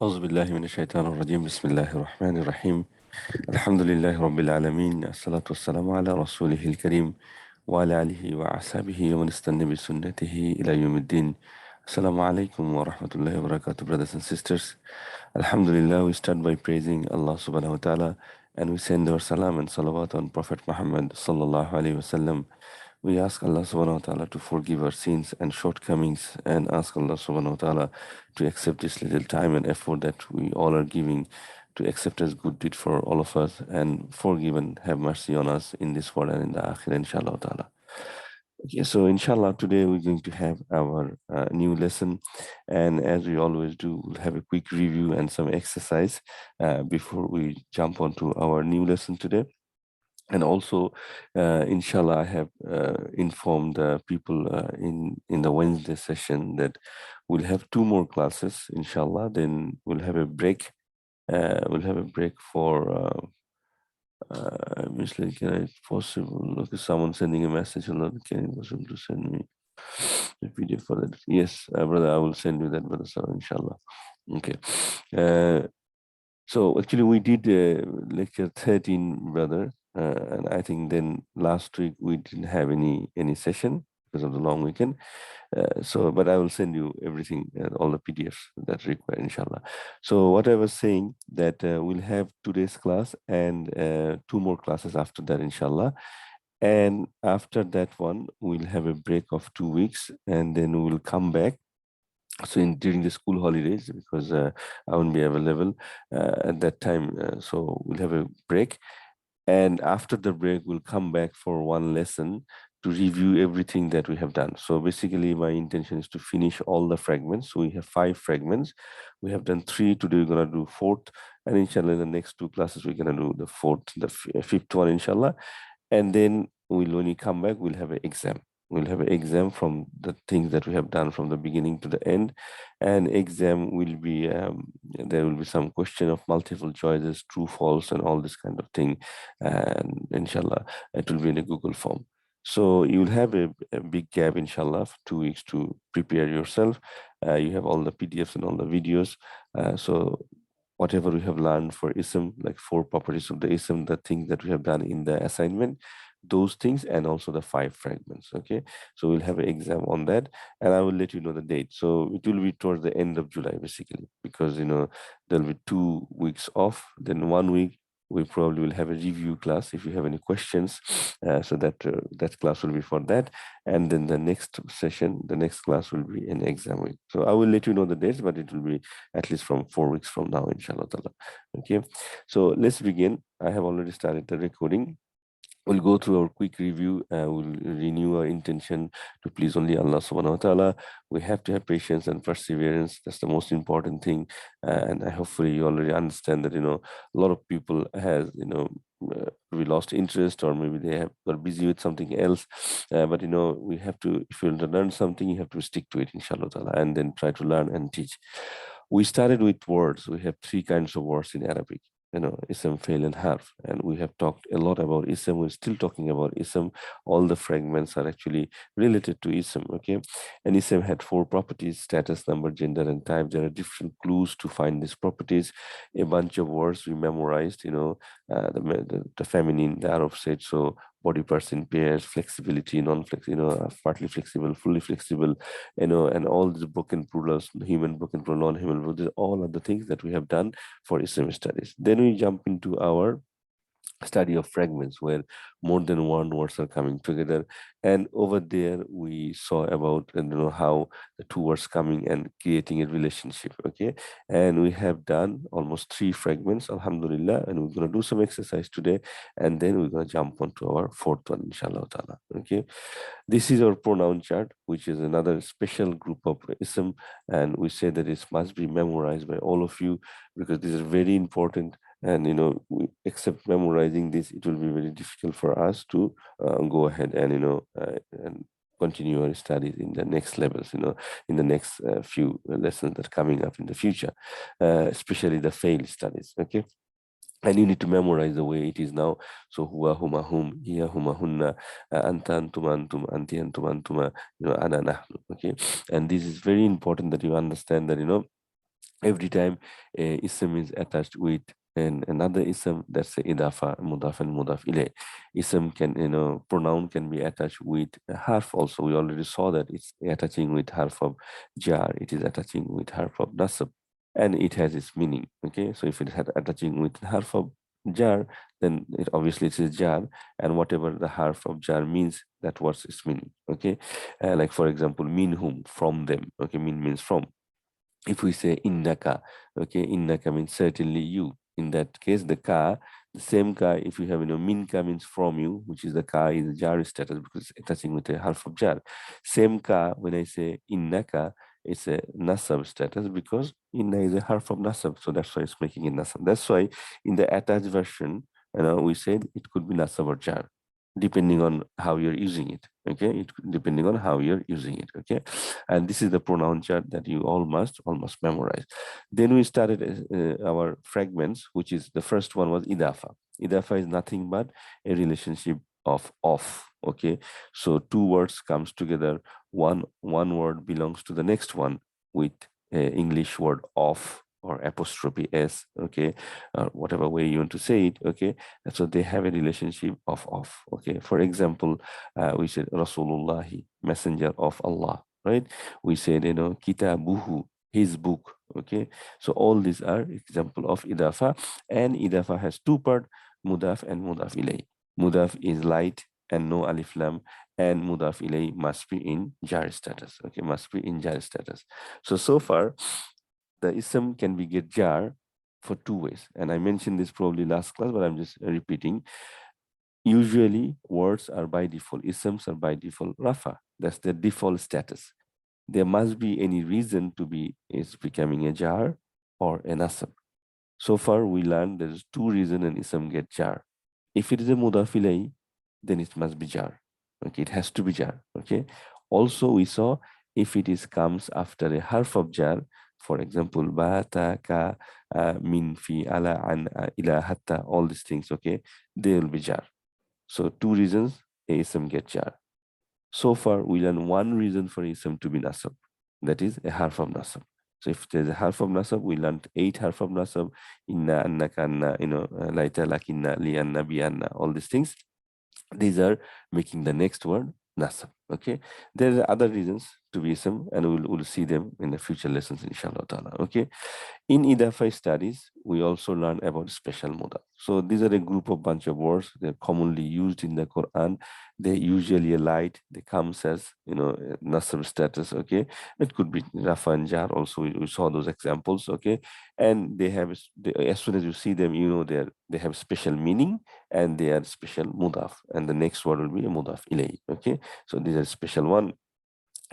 أعوذ بالله من الشيطان الرجيم بسم الله الرحمن الرحيم الحمد لله رب العالمين الصلاة والسلام على رسوله الكريم وعلى آله وأصحابه ومن استنى بسنته إلى يوم الدين. Assalamu alaikum wa rahmatullahi wa barakatuh, brothers and sisters. Alhamdulillah, we start by praising Allah subhanahu wa ta'ala, and we send our salam and salawat on Prophet Muhammad sallallahu alayhi wa sallam. We ask Allah subhanahu wa ta'ala to forgive our sins and shortcomings, and ask Allah subhanahu wa ta'ala to accept this little time and effort that we all are giving, to accept as good deed for all of us, and forgive and have mercy on us in this world and in the akhirah, inshallah ta'ala. Okay, so inshallah, today we're going to have our new lesson. And as we always do, we'll have a quick review and some exercise before we jump onto our new lesson today. And also, inshallah, I have informed people in the Wednesday session that we'll have 2 more classes, inshallah. Then we'll have a break. We'll have a break for Miss Lynn, can I possible? Look, someone sending a message. Hello, can it possible to send me a PDF for that? Yes, brother, I will send you that, brother, so inshallah. Okay. So actually, we did lecture 13, brother, and I think then last week we didn't have any session because of the long weekend. But I will send you everything, all the PDFs that's required, inshallah. So what I was saying that we'll have today's class and 2 more classes after that, inshallah. And after that one, we'll have a break of 2 weeks, and then we'll come back. So during the school holidays, because I won't be available at that time, so we'll have a break. And after the break, we'll come back for one lesson to review everything that we have done. So basically, my intention is to finish all the fragments. So we have 5 fragments. We have done 3. Today, we're going to do 4th. And inshallah, in the next 2 classes, we're going to do the 4th, the 5th one, inshallah. And then when we come back, we'll have an exam. We'll have an exam from the things that we have done from the beginning to the end. And exam will be, there will be some question of multiple choices, true, false, and all this kind of thing. And inshallah, it will be in a Google form. So you will have a big gap, inshallah, for 2 weeks to prepare yourself. You have all the PDFs and all the videos. So whatever we have learned for ism, like 4 properties of the ism, the things that we have done in the assignment, those things, and also the 5 fragments. Okay, so we'll have an exam on that, and I will let you know the date. So it will be towards the end of July, basically, because there'll be 2 weeks off, then 1 week we probably will have a review class if you have any questions. So that class will be for that, and then the next session, the next class will be an exam week. So I will let you know the dates, but it will be at least from 4 weeks from now, inshallah. Okay, so let's begin. I have already started the recording. We'll go through our quick review. We'll renew our intention to please only Allah subhanahu wa ta'ala. We have to have patience and perseverance. That's the most important thing. And hopefully you already understand that, a lot of people has, we lost interest, or maybe they have got busy with something else. But, we have to, if you want to learn something, you have to stick to it, inshallah ta'ala, and then try to learn and teach. We started with words. We have 3 kinds of words in Arabic. Ism, fail, and harf. And we have talked a lot about ism. We're still talking about ism. All the fragments are actually related to ism, okay? And ism had 4 properties: status, number, gender, and type. There are different clues to find these properties. A bunch of words we memorized, the feminine, the Arab said, so body parts in pairs, flexibility, non-flexible, partly flexible, fully flexible, and all the broken plurals, human broken plural, non-human plural, these all are the things that we have done for Islam studies. Then we jump into our study of fragments, where more than one words are coming together, and over there we saw about how the 2 words coming and creating a relationship. Okay, and we have done almost 3 fragments, alhamdulillah, and we're going to do some exercise today, and then we're going to jump onto our 4th one, inshallah ta'ala. Okay, this is our pronoun chart, which is another special group of ism, and we say that it must be memorized by all of you, because this is very important. And except memorizing this, it will be very difficult for us to go ahead and and continue our studies in the next levels, in the next few lessons that are coming up in the future, especially the fail studies. Okay, and you need to memorize the way it is now. So huwa, huma, hum, hiya, huma, hunna, anta, antum, antum, anti, antum, antuma, ana, nahnu. Okay, and this is very important that you understand that Every time a ism is attached with another ism, that's a idafa, mudaf and mudaf ilay. Ism can, pronoun can be attached with a harf also. We already saw that it's attaching with harf of jar, it is attaching with harf of nasab, and it has its meaning. Okay, so if it had attaching with harf of jar, then it obviously it is jar, and whatever the harf of jar means, that was its meaning. Okay, like for example, min whom, from them. Okay, min means from. If we say innaka, okay, innaka means certainly you. In that case, the same ka, if you have, minka means from you, which is the ka is a jar status because it's touching with a half of jar. Same ka, when I say innaka, it's a nasab status because inna is a half of nasab, so that's why it's making it nasab. That's why in the attached version, we said it could be nasab or jar, depending on how you're using it. Okay, depending on how you're using it. Okay, and this is the pronoun chart that you all must memorize. Then we started our fragments, which is the first one was idafa. Idafa is nothing but a relationship of. Okay, so two words comes together, one word belongs to the next one with a English word of or apostrophe s. Okay, whatever way you want to say it. Okay, and so they have a relationship of. Okay, for example, we said Rasulullahi, messenger of Allah, right? We said, kitabuhu, his book. Okay, so all these are example of idafa, and idafa has two part, mudaf and mudaf ilay. Mudaf is light and no alif lam, and mudaf ilay must be in jar status. Okay, must be in jar status. So far the ism can be get jar for two ways, and I mentioned this probably last class, but I'm just repeating. Usually words are by default, isms are by default rafa. That's the default status. There must be any reason to be is becoming a jar or an asam. So far we learned there's two reasons an ism get jar. If it is a mudaf ilay, then it must be jar. Okay, it has to be jar. Okay. Also we saw if it is comes after a harf of jar, for example, bata, ka, min, fi, ala, an, ila, hatta, all these things, okay, they will be jar. So two reasons a ism get jar. So far, we learn one reason for ism to be nasab, that is a harf of nasab. So if there's a harf of nasab, we learned 8 harf of nasab, inna, anna, kanna, laita, lakinna, li, anna, bi, anna, all these things. These are making the next word nasab. Okay, there are other reasons to be ism, and we'll see them in the future lessons, inshallah ta'ala. Okay. In Idafa studies, we also learn about special modal. So these are a group of bunch of words. They're commonly used in the Quran. They usually light. They comes as, nasab status. Okay, it could be Rafa and Jar. Also, we saw those examples. Okay, and they have as soon as you see them, they have special meaning and they are special mudaf. And the next word will be a mudaf ilay. Okay, so these are special one.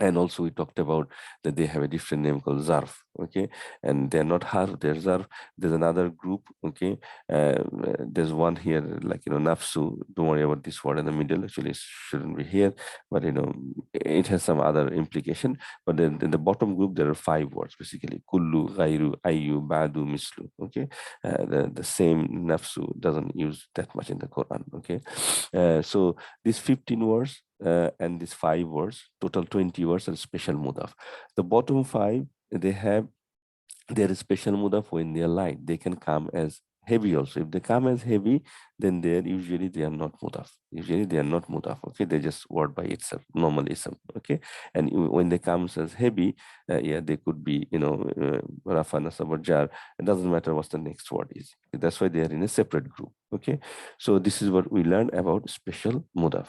And also we talked about that they have a different name called zarf. Okay, and they're not harf, they're zarf. There's another group. Okay, there's one here like, nafsu. Don't worry about this word in the middle, actually it shouldn't be here, but it has some other implication. But then in the bottom group there are 5 words basically: kullu, ghairu, ayu, badu, mislu. Okay, the same nafsu doesn't use that much in the Quran. Okay, so these 15 words and these 5 words, total 20 words are special mudaf. The bottom 5, they have their special mudaf when they are light. They can come as heavy also. If they come as heavy, then they are not mudaf. Usually they are not mudaf. Okay, they just word by itself, normal ism. Okay, and when they comes as heavy, they could be, rafa, nasab, or jar. It doesn't matter what the next word is. That's why they are in a separate group. Okay, so this is what we learned about special mudaf.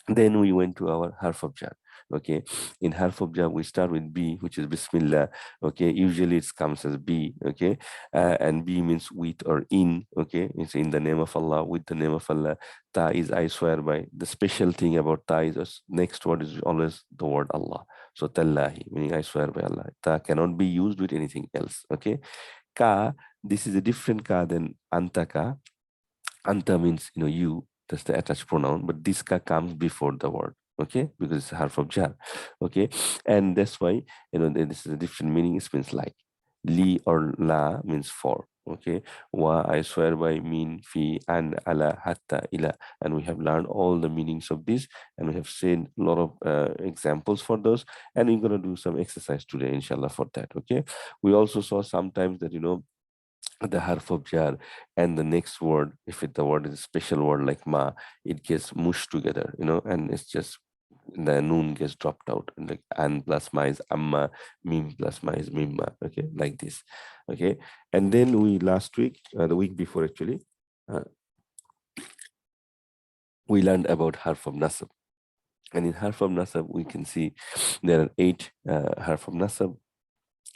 Then we went to our harf of jar. Okay, in harf of jar we start with B, which is Bismillah. Okay, usually it comes as B. Okay, and B means with or in. Okay, it's in the name of Allah, with the name of Allah. Ta is I swear by. The special thing about ta is next word is always the word Allah. So tallahi, meaning I swear by Allah. Ta cannot be used with anything else. Okay, ka, this is a different ka than antaka. Anta means, you, that's the attached pronoun, but this ka comes before the word, okay, because it's a harf of jar. Okay, and that's why, this is a different meaning. It means like. Li or la means for. Okay, wa, I swear by, mean, fi, an, ala, hatta, ila, and we have learned all the meanings of this, and we have seen a lot of examples for those, and we're gonna do some exercise today, inshallah, for that. Okay, we also saw sometimes that the harf of jar and the next word, if the word is a special word like ma, it gets mushed together, and it's just the noon gets dropped out, and like an plus ma is amma, mim plus ma is mimma. Okay, like this. Okay, and then we last week, the week before actually, uh, we learned about harf of nasab, and in harf of nasab we can see there are 8 harf of nasab.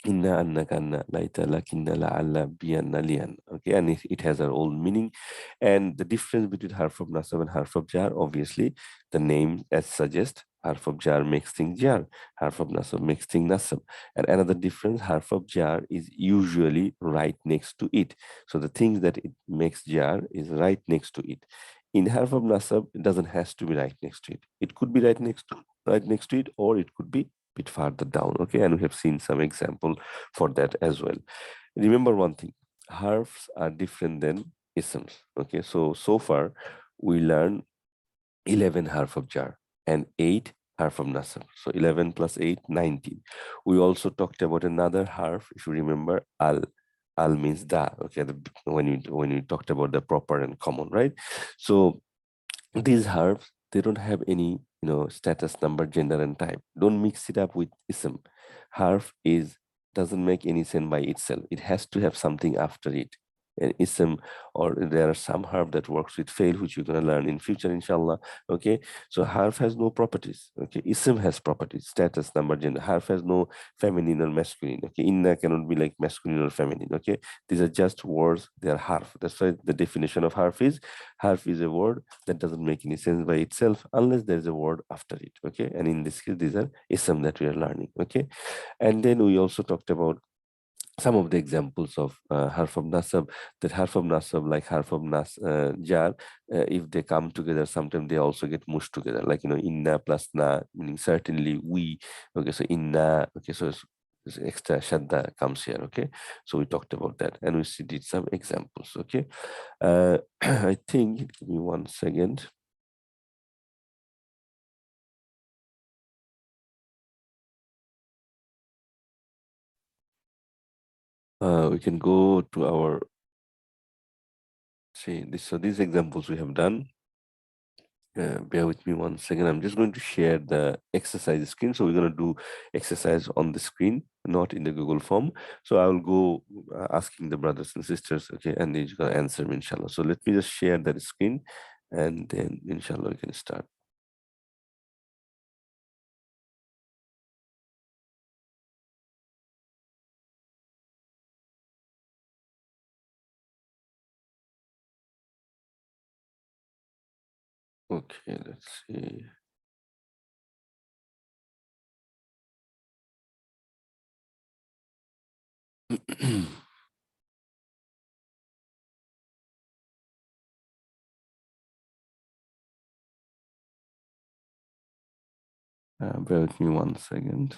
Inna, anna, kanna, laita, lakinna, la'alla, biyanna, liyan. Okay, and it has our own meaning. And the difference between harf of nasab and harf of jar, obviously, the name as suggests, harf of jar makes thing jar, harf of nasab makes thing nasab. And another difference, harf of jar is usually right next to it. So the things that it makes jar is right next to it. In harf of nasab, it doesn't has to be right next to it. It could be right next to it, or it could be bit farther down. Okay, and we have seen some example for that as well. Remember one thing, harfs are different than isms. Okay, so far we learned 11 harf of jar and 8 harf of nasab. So 11 plus 8, 19. We also talked about another harf, if you remember, al means da. Okay, when you talked about the proper and common, right? So these harfs, they don't have any status, number, gender and type. Don't mix it up with ism. Harf is doesn't make any sense by itself. It has to have something after it, an ism, or there are some harf that works with fail, which you're going to learn in future, inshallah. Okay, so harf has no properties. Okay, ism has properties, status, number, gender. Harf has no feminine or masculine. Okay, inna cannot be like masculine or feminine. Okay, these are just words, they are harf. That's why the definition of harf is a word that doesn't make any sense by itself unless there's a word after it. Okay, and in this case these are ism that we are learning. Okay, and then we also talked about some of the examples of harf of nasab, that harf of nasab, like harf of jar, if they come together, sometimes they also get mushed together, like inna plus na, meaning certainly we. Okay, so inna. Okay, so it's extra shadda comes here. Okay, so we talked about that, and did some examples. Okay, I think, give me 1 second. We can go to our, see this. So these examples we have done. Bear with me 1 second. I'm just going to share the exercise screen. So we're going to do exercise on the screen, not in the Google form. So I will go asking the brothers and sisters, okay, and they're going to answer me, inshallah. So let me just share that screen, and then inshallah we can start. Okay, let's see. Bear with me 1 second.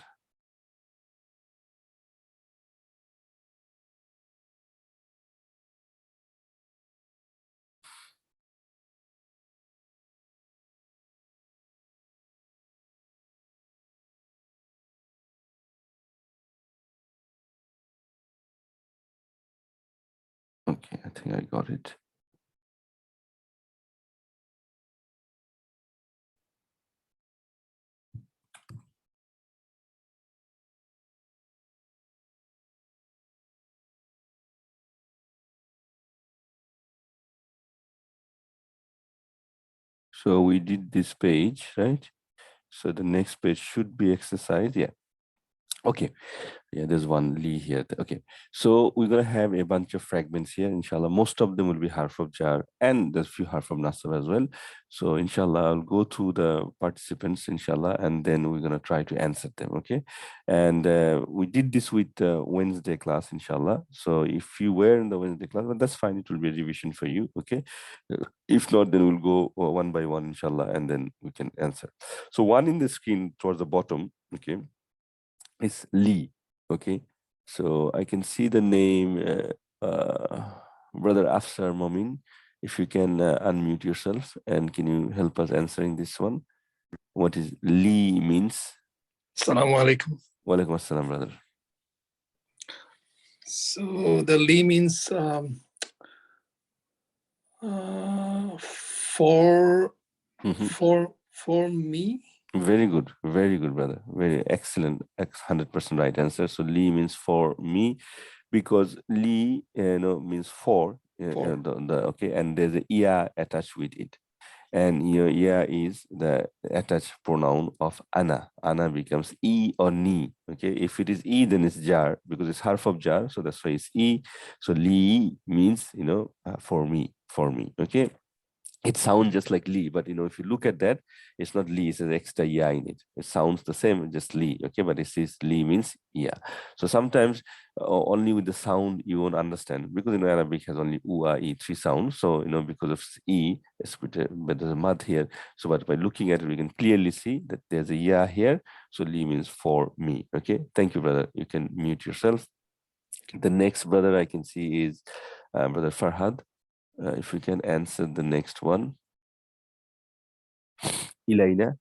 Okay, I think I got it. So we did this page, right? So the next page should be exercise. Yeah. Okay. Yeah, there's one Lee here. Okay, so we're gonna have a bunch of fragments here, inshallah. Most of them will be harf of jar, and there's a few harf of nasab as well. So inshallah, I'll go through the participants, inshallah, and then we're gonna try to answer them. Okay, and we did this with Wednesday class, inshallah. So if you were in the Wednesday class, well, that's fine. It will be a revision for you. Okay, if not, then we'll go one by one, inshallah, and then we can answer. So one in the screen towards the bottom. Okay, is Lee. Okay, so I can see the name. Brother Afsar Momin, if you can unmute yourself and can you help us answering this one? What is li means? Assalamu alaikum. Walaikum assalam, brother. So the li means for me. Very good, brother. Very excellent, 100% right answer. So li means for me, because li means for, okay, and there's a ya attached with it, and your ya is the attached pronoun of ana. Ana becomes e or ni. Okay, if it is e, then it's jar because it's half of jar, so that's why it's e. So li means for me. Okay. It sounds just like Lee, but if you look at that, it's not Lee, it's an extra ya in it. It sounds the same, just Lee, okay, but it says Lee means ya. So sometimes only with the sound you won't understand, because Arabic has only u, a, e, three sounds. So because of e, it's but there's a mud here. So but by looking at it, we can clearly see that there's a ya here. So Lee means for me. Okay, thank you, brother. You can mute yourself. The next brother I can see is brother Farhad. If we can answer the next one. Elena.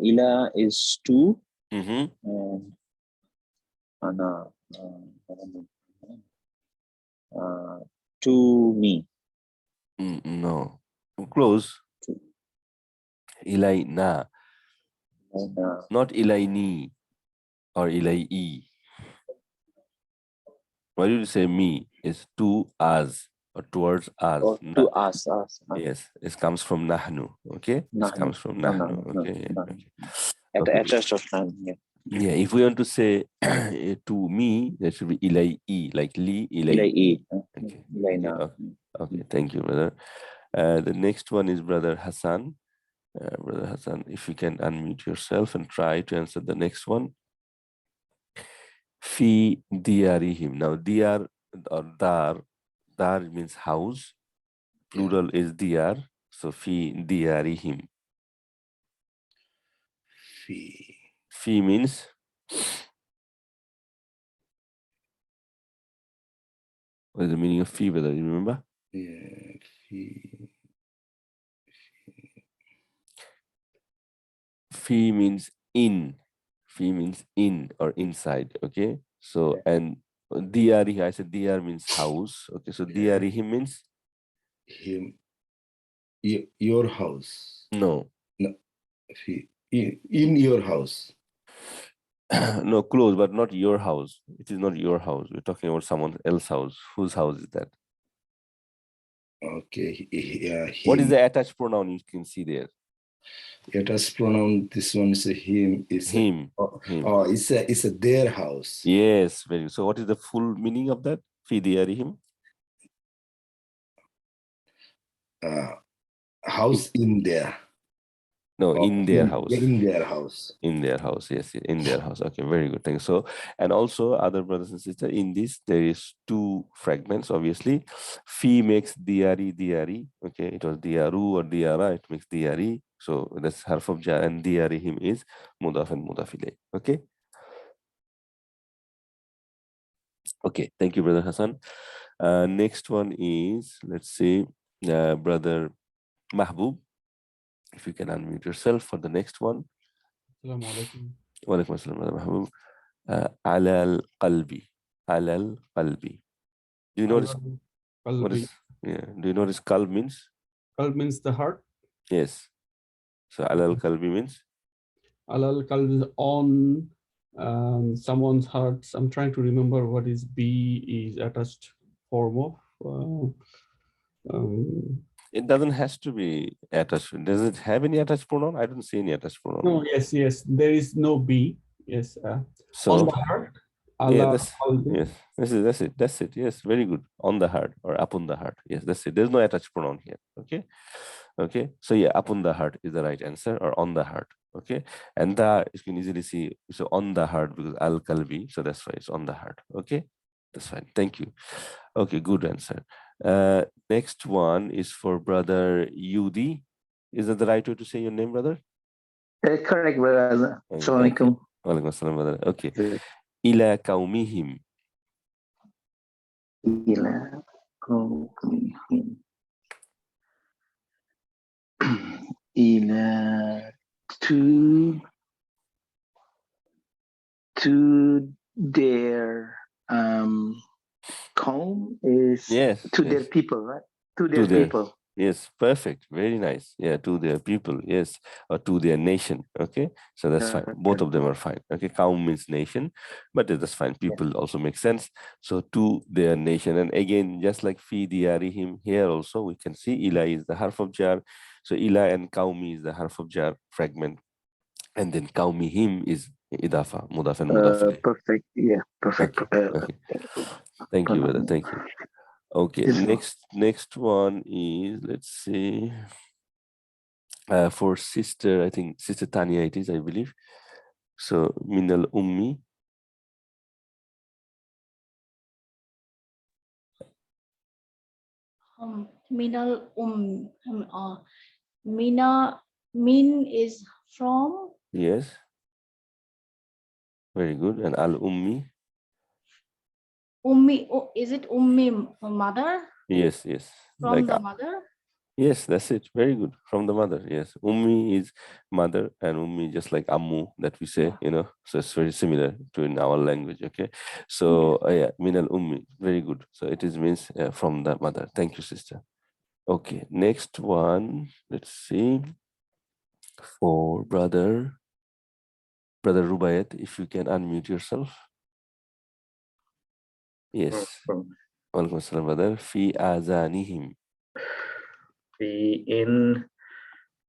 Ila is two. Mm-hmm. And Ana to me. No. Close. Elena. Not Elaini or Elai. Why do you say me? It's to us or towards us. Or to us. Yes, it comes from nahnu. Okay, it comes from nahnu. Okay, At okay. attached of time. Yeah, if we want to say to me, that should be Ilai, like li, Ilai. Okay, thank you, brother. The next one is brother Hassan. Brother Hassan, if you can unmute yourself and try to answer the next one. Fi diyarihim. Now, diyar or dar means house. Plural is diyar. So, fi diyarihim. Fi means what is the meaning of fi, brother? You remember? Yeah, Fi means in. Fi means in or inside. Okay. So, and diyarih, I said diyar means house. Okay. So, diyarihim means him. Your house. No. In your house. No, close, but not your house. It is not your house. We're talking about someone else's house. Whose house is that? Okay. What is the attached pronoun you can see there? Attached pronoun. This one is a him. It's him. Him. Oh, it's a their house. Yes, very good. So what is the full meaning of that? Fi diyarihim? House in there. No, in their house. In their house. In their house, yes, in their house. Okay, very good. Thank you. So, and also other brothers and sisters, in this there is two fragments. Obviously, fi makes diyari. Okay, it was diyaru or diyara. It makes diyari. So that's harf of jar, and diyarihim is mudaf and mudaf ilayh. Okay. Okay, thank you, brother Hassan. Next one is, let's see, brother Mahbub. If you can unmute yourself for the next one. Assalamu alaikum. Wa alaikum assalam, brother Mahbub. Ala al-qalbi. Ala al-qalbi. Do you notice what is, do you notice qalb means? Qalb means the heart. Yes. So ala al-qalbi means? Ala al-qalb is on someone's heart. I'm trying to remember what is B is attached form of. It doesn't has to be attached. Does it have any attached pronoun? I don't see any attached pronoun. No, yes. There is no B. Yes. So on the heart. Yeah, that's it. Yes, very good. On the heart or upon the heart. Yes, that's it. There's no attached pronoun here. Okay. So yeah, upon the heart is the right answer, or on the heart. Okay. And you can easily see, so on the heart because al-qalbi. So that's why it's on the heart. Okay. That's fine. Thank you. Okay, good answer. Next one is for brother Yudi. Is that the right way to say your name, brother? Correct, brother. Okay. Assalamualaikum. Walaikum assalam, brother. Okay. Ila kaumihim. Ila kaumihim. Ila to their kaum is Yes. to their Yes. people, right? To their To their, people. yes, perfect. Very nice. Yeah, to their people. Yes. Or to their nation. Okay. So that's fine. Both of them are fine. Okay. Kaum means nation, but that's fine. People also make sense. So to their nation. And again, just like fi diyarihim, here also we can see ila is the harf of jar. So ila and kaumi is the harf of jar fragment. And then kaumihim is idafa, mudaf and mudaf ilayh. Perfect. Yeah, perfect. Okay. Okay. Thank you, brother. Thank you. Okay. Next one is, let's see, for sister, I think sister Tanya it is, I believe. So minal ummi. Minal Mina min is from. Yes. Very good. And al ummi. Ummi, is it ummi mother? Yes, yes. From Like, the mother? yes, that's it. Very good. From the mother. Yes. Ummi is mother, and ummi just like ammu that we say, you know. So it's very similar to in our language. Okay. So yeah, minal ummi. Very good. So it is means from the mother. Thank you, sister. Okay. Next one. Let's see. For brother Rubayat, if you can unmute yourself. Yes. Walaikum assalam, brother. Fi azanihim. In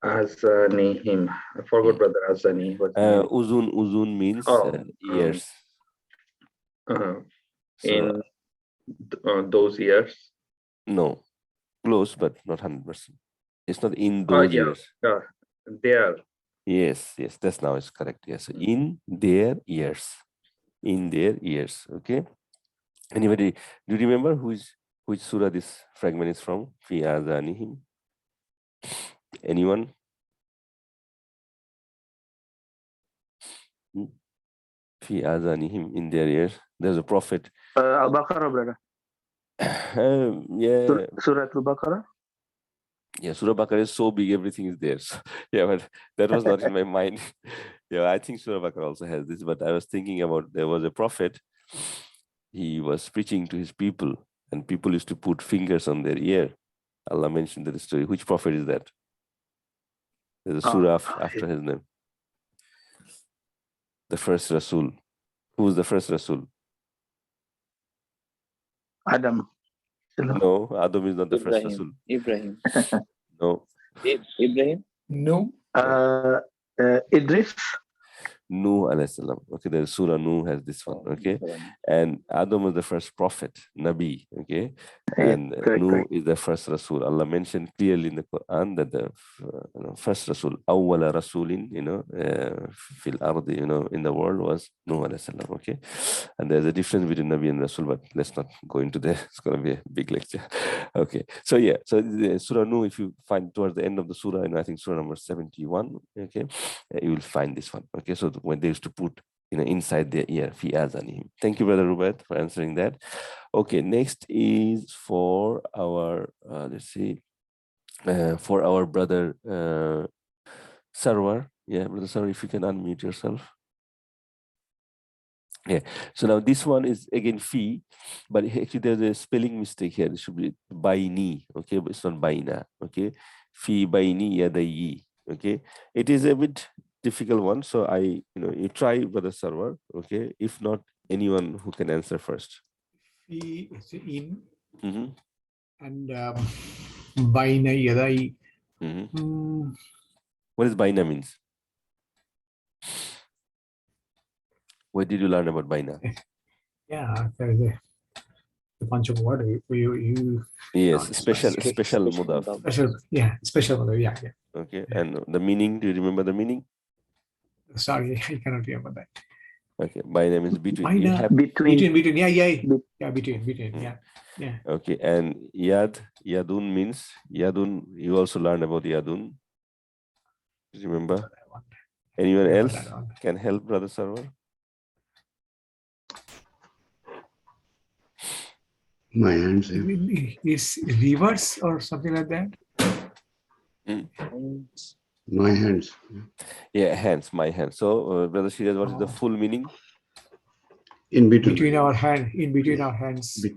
Azanihim. I forgot, brother Azani. Uzun means ears. In those years. No, close, but not 100%. It's not in those years. There. Yes, that's now is correct. Yes, so in their ears. In their ears. Okay. Anybody, do you remember which surah this fragment is from? Fi azanihim. Anyone? Fi azanihim, in their ears. There's a prophet. Al-Baqarah, brother. Yeah. Surah Al-Baqarah. Yeah, Surah Baqarah is so big, everything is there. So, yeah, but that was not in my mind. Yeah, I think Surah Baqarah also has this, but I was thinking about, there was a prophet. He was preaching to his people, and people used to put fingers on their ear. Allah mentioned that story. Which prophet is that? There's a surah after his name. The first Rasul. Who was the first Rasul? Adam. No, Adam is not the first Rasul. Ibrahim. No. Ibrahim? No. Idris? Nuh alayhi salam. Okay, the Surah Nuh has this one. Okay, and Adam was the first prophet, Nabi. Okay, and Nuh is the first Rasul. Allah mentioned clearly in the Quran that the first Rasul, awwala Rasulin, fil ardi, in the world was Nuh alayhi salam. Okay, and there's a difference between Nabi and Rasul, but let's not go into there. It's going to be a big lecture. Okay, so yeah, so the Surah Nuh, if you find towards the end of the Surah, I think Surah number 71. Okay, you will find this one. Okay, so when they used to put inside their ear, fi azanihim. Thank you, brother Rubat, for answering that. Okay, next is for our let's see, for our brother Sarwar. Yeah, brother Sarwar, if you can unmute yourself. Yeah, so now this one is again fi, but actually there's a spelling mistake here. It should be baini, okay, but it's not baina. Okay, fi baini yadayi. Okay, it is a bit difficult one, so I you try, brother Sarwar. Okay, if not, anyone who can answer first. Fi is in, and baina yadai. What is baina means? Where did you learn about baina? Yeah, there's a bunch of words you yes, special mudaf. Special, yeah. Okay, and the meaning, do you remember the meaning? Sorry, I cannot remember that. Okay, baina means between. You Baina. have Between. Between, yeah, Be- yeah, between, yeah, yeah. okay, and yadun means yadun. You also learn about yadun. Remember? Anyone Remember else that one. can help, brother server? My hands. Yeah. Is reverse or something like that? My hands. Yeah, hands, my hands. So, brother Shiraz, what is the Oh. full meaning? In between. Between our hands. Be-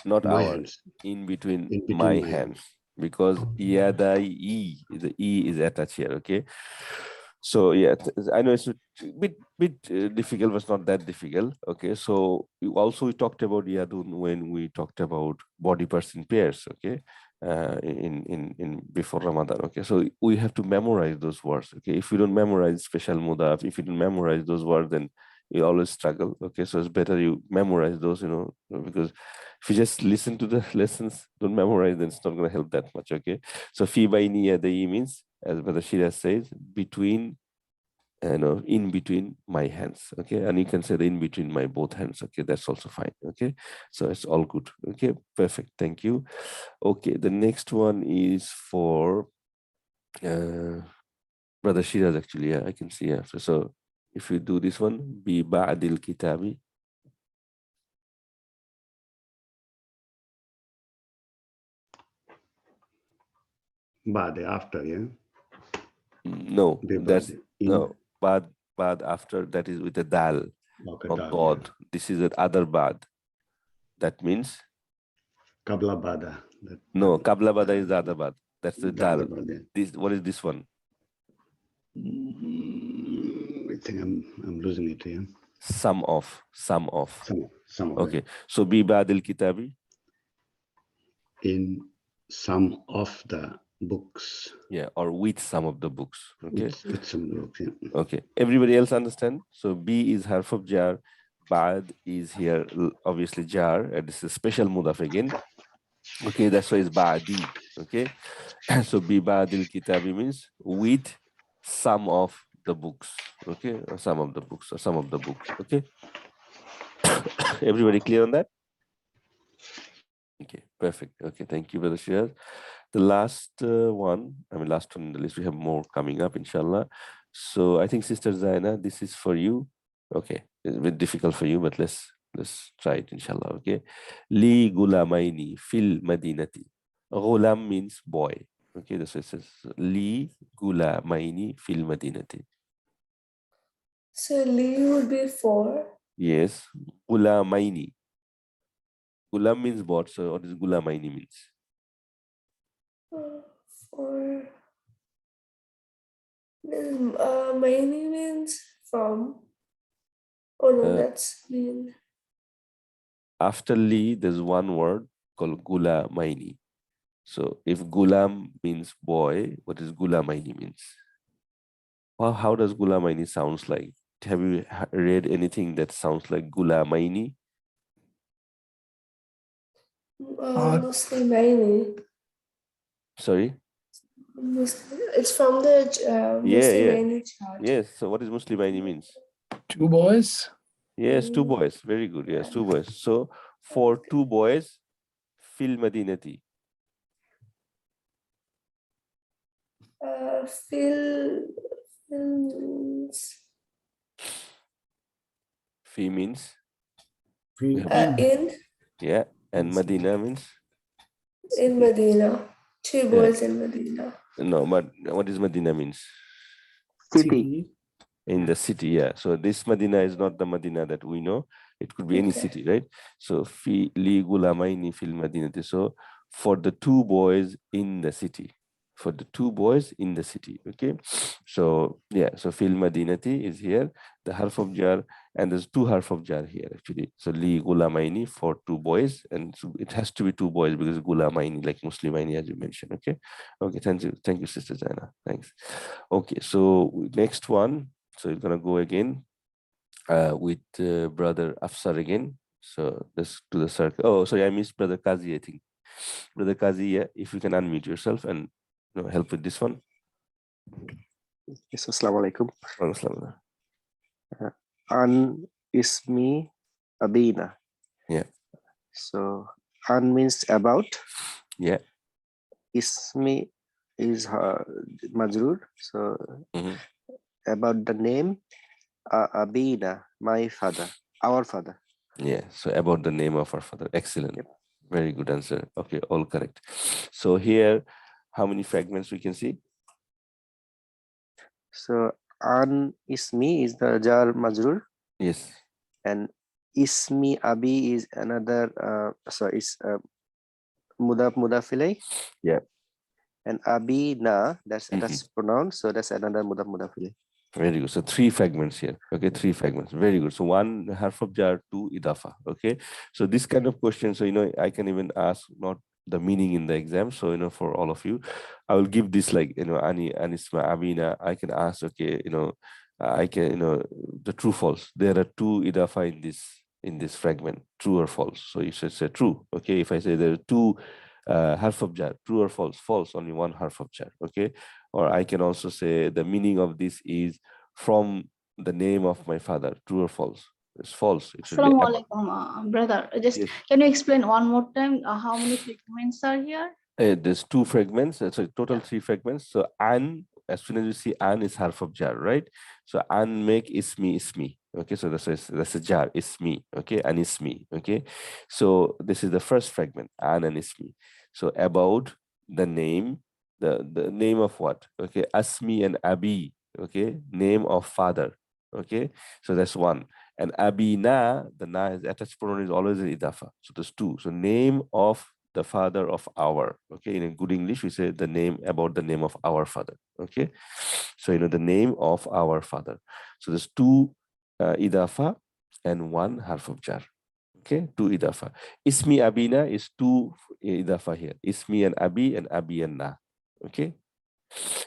Not My our, hands. in between, In between my my hands. hands. Because Oh, yadai, the E is attached here, okay? So yeah, I know it's a bit difficult, but it's not that difficult. Okay, so we talked about yadun when we talked about body parts in pairs. Okay, in before Ramadan. Okay, so we have to memorize those words. Okay, if we don't memorize special mudaf, if you don't memorize those words, then you always struggle. Okay, so it's better you memorize those. Because if you just listen to the lessons, don't memorize, then it's not going to help that much. Okay, so fi baini yadai means, as Brother Shiraz says, between, in between my hands. Okay, and you can say the in between my both hands. Okay, that's also fine. Okay, so it's all good. Okay, perfect. Thank you. Okay, the next one is for Brother Shiraz. Actually, yeah, I can see after. So if you do this one, bi ba'dil kitabi. Bade after, yeah. No, Be that's bade. In. no bad after, that is with a dal, Okay, not dal, god. yeah. This is an other bad. That means Kabla bada. no, kabla bada is the other bad. That's the The other dal. bade. This, what is this one? I think I'm losing it here. Some of. Some of Okay, them. so bi ba'dil kitabi. In some of the books. Yeah, or with some of the books. Okay. With some books, yeah. Okay. Everybody else understand? So B is harf of jar. Ba'd is here obviously jar, and this is special mudaf again. Okay, that's why it's ba'di. Okay. So bi ba'dil kitabi means with some of the books. Okay, or some of the books, or some of the books. Okay. Everybody clear on that? Okay, perfect. Okay, thank you, Brother Shiraz. The last one on the list, we have more coming up, inshallah. So I think Sister Zaina, this is for you. Okay, it's a bit difficult for you, but let's try it, inshallah. Okay. Li gulamaini fil madinati. Gulam means boy. Okay, that's what it says. Li gulamaini fil madinati. So Li would be 4. Yes, gulamaini. Gulam means boy. So what does gulamaini means? 4. Then Maini means from. Oh no, that's mean. After li, there's one word called gulamaini. So if gulam means boy, what is gulamaini means? Well, how does gulamaini sounds like? Have you read anything that sounds like gulamaini? Mostly Maini. Sorry? It's from the Muslim Yeah. Maini chart. Yes. So what is muslimaini means? 2 boys. Yes, 2 boys. Very good. Yes, 2 boys. So for 2 boys, fil madinati. Phil means Fi means We we have, in yeah, and Madina means Medina. 2 boys in Medina. no, but what is Madina means? City. In the city, yeah. So this Medina is not the Medina that we know. It could be any Okay. city, right? So fi li gulamaini fil madinati. So for the 2 boys in the city. For the 2 boys in the city. Okay. So yeah, so fil madinati is here, the harf of jar, and there's 2 harf of jar here actually. So li gulamaini for 2 boys, and so it has to be 2 boys because gulamaini, like muslimaini, as you mentioned. Okay. Okay, thank you, Sister Zaina. Thanks. Okay, so next one. So you're gonna go again with Brother Afsar again. So let's do the circle. Oh, sorry, I missed Brother Kazi, I think. Brother Kazi, yeah, if you can unmute yourself and help with this one. Yes, assalamu alaikum. An ismi abina. Yeah. So an means about. Yeah. Ismi is majrur. So Mhm. about the name. Abina, my father, our father. Yeah. So about the name of our father. Excellent. Yep. Very good answer. Okay, all correct. So here, how many fragments we can see? So an ismi is the jar majrur, Yes. and ismi abi is another. It's mudaf ilay. Yeah. And abina, that's Mhm. pronoun, so that's another mudaf ilay. Very good. So 3 fragments here. Okay, 3 fragments. Very good. So 1 harf of jar, 2 idafa. Okay. So this kind of question, so I can even ask not the meaning in the exam. So for all of you, I will give this like ani, anisma, abina. I can ask, okay, I can the true false. There are 2 idafa in this fragment, true or false. So you should say true. Okay. If I say there are 2 harf of jar, true or false? False, only 1 harf of jar. Okay. Or I can also say the meaning of this is from the name of my father, true or false? It's false. It should be Assalamu about. alaikum, brother. Just Yes. can you explain one more time how many fragments are here? There's 2 fragments. So total 3 fragments. So an, as soon as you see an is half of jar, right? So an make ismi. Okay, so that's a jar, ismi. Okay, an ismi. Okay, so this is the first fragment, an and ismi. So about the name, the name of what? Okay, asmi and abi. Okay, name of father. Okay, so that's 1. And abina, the na is attached pronoun is always an idafa. So there's 2. So name of the father of our. Okay, in a good English we say the name, about the name of our father. Okay, so the name of our father. So there's 2 idafa and 1 harf of jar. Okay, 2 idafa. Ismi abina is 2 idafa here. Ismi and abi and na. Okay,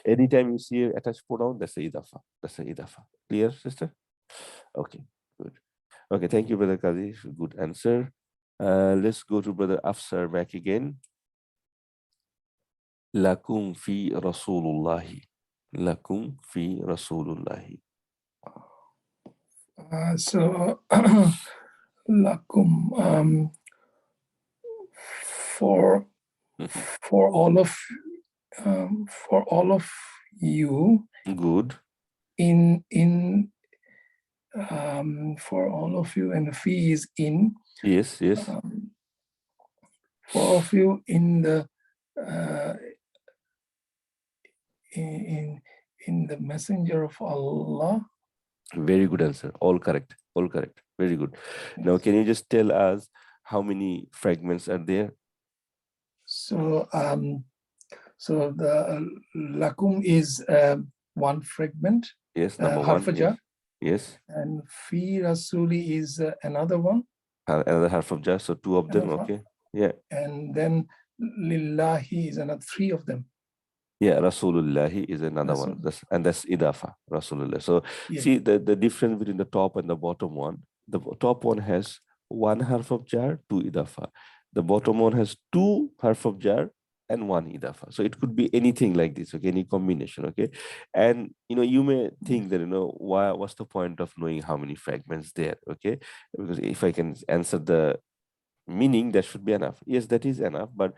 anytime you see attached pronoun, that's a idafa. Clear, sister? Okay, good. Okay, thank you, brother Kazi. Good answer. Let's go to brother Afsar back again. Lakum fi Rasulullahi. Lakum fi Rasulullahi. So lakum, for all of you, Good. for all of you, and the fee is in. Yes. For all of you in the in the messenger of Allah. Very good answer. All correct. Very good. Yes. Now, can you just tell us how many fragments are there? So the lakum is 1 fragment. Yes, number 1. Yes. And fi rasuli is another one. Another half of jar, so 2 of them. Okay. Yeah. And then lillahi is another 3 of them. Yeah, Rasulullahi is another one. That's idafa, Rasulullah. So see the difference between the top and the bottom one. The top one has 1 harf of jar, 2 idafa. The bottom one has 2 harf of jar and 1 idafa. So it could be anything like this, okay, any combination, okay. And you may think that what's the point of knowing how many fragments there, okay? Because if I can answer the meaning, that should be enough. Yes, that is enough, but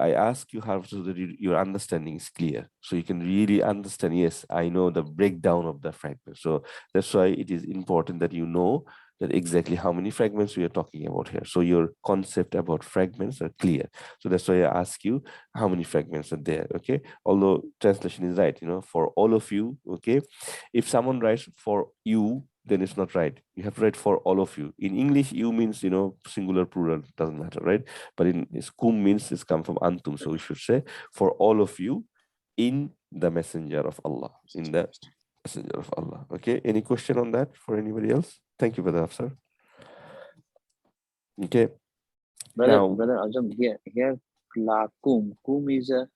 I ask you how so that your understanding is clear, so you can really understand. Yes, I know the breakdown of the fragment. So that's why it is important that you know that exactly how many fragments we are talking about here. So your concept about fragments are clear. So that's why I ask you how many fragments are there. Okay, although translation is right, for all of you. Okay, if someone writes for you, then it's not right. You have to write for all of you. In English, you means singular, plural, doesn't matter, right? But in kum means it's come from antum, so we should say for all of you in the messenger of Allah. In the messenger of Allah. Okay. Any question on that for anybody else? Thank you, Brother Afsar. Okay. Brother Azam, here kum is a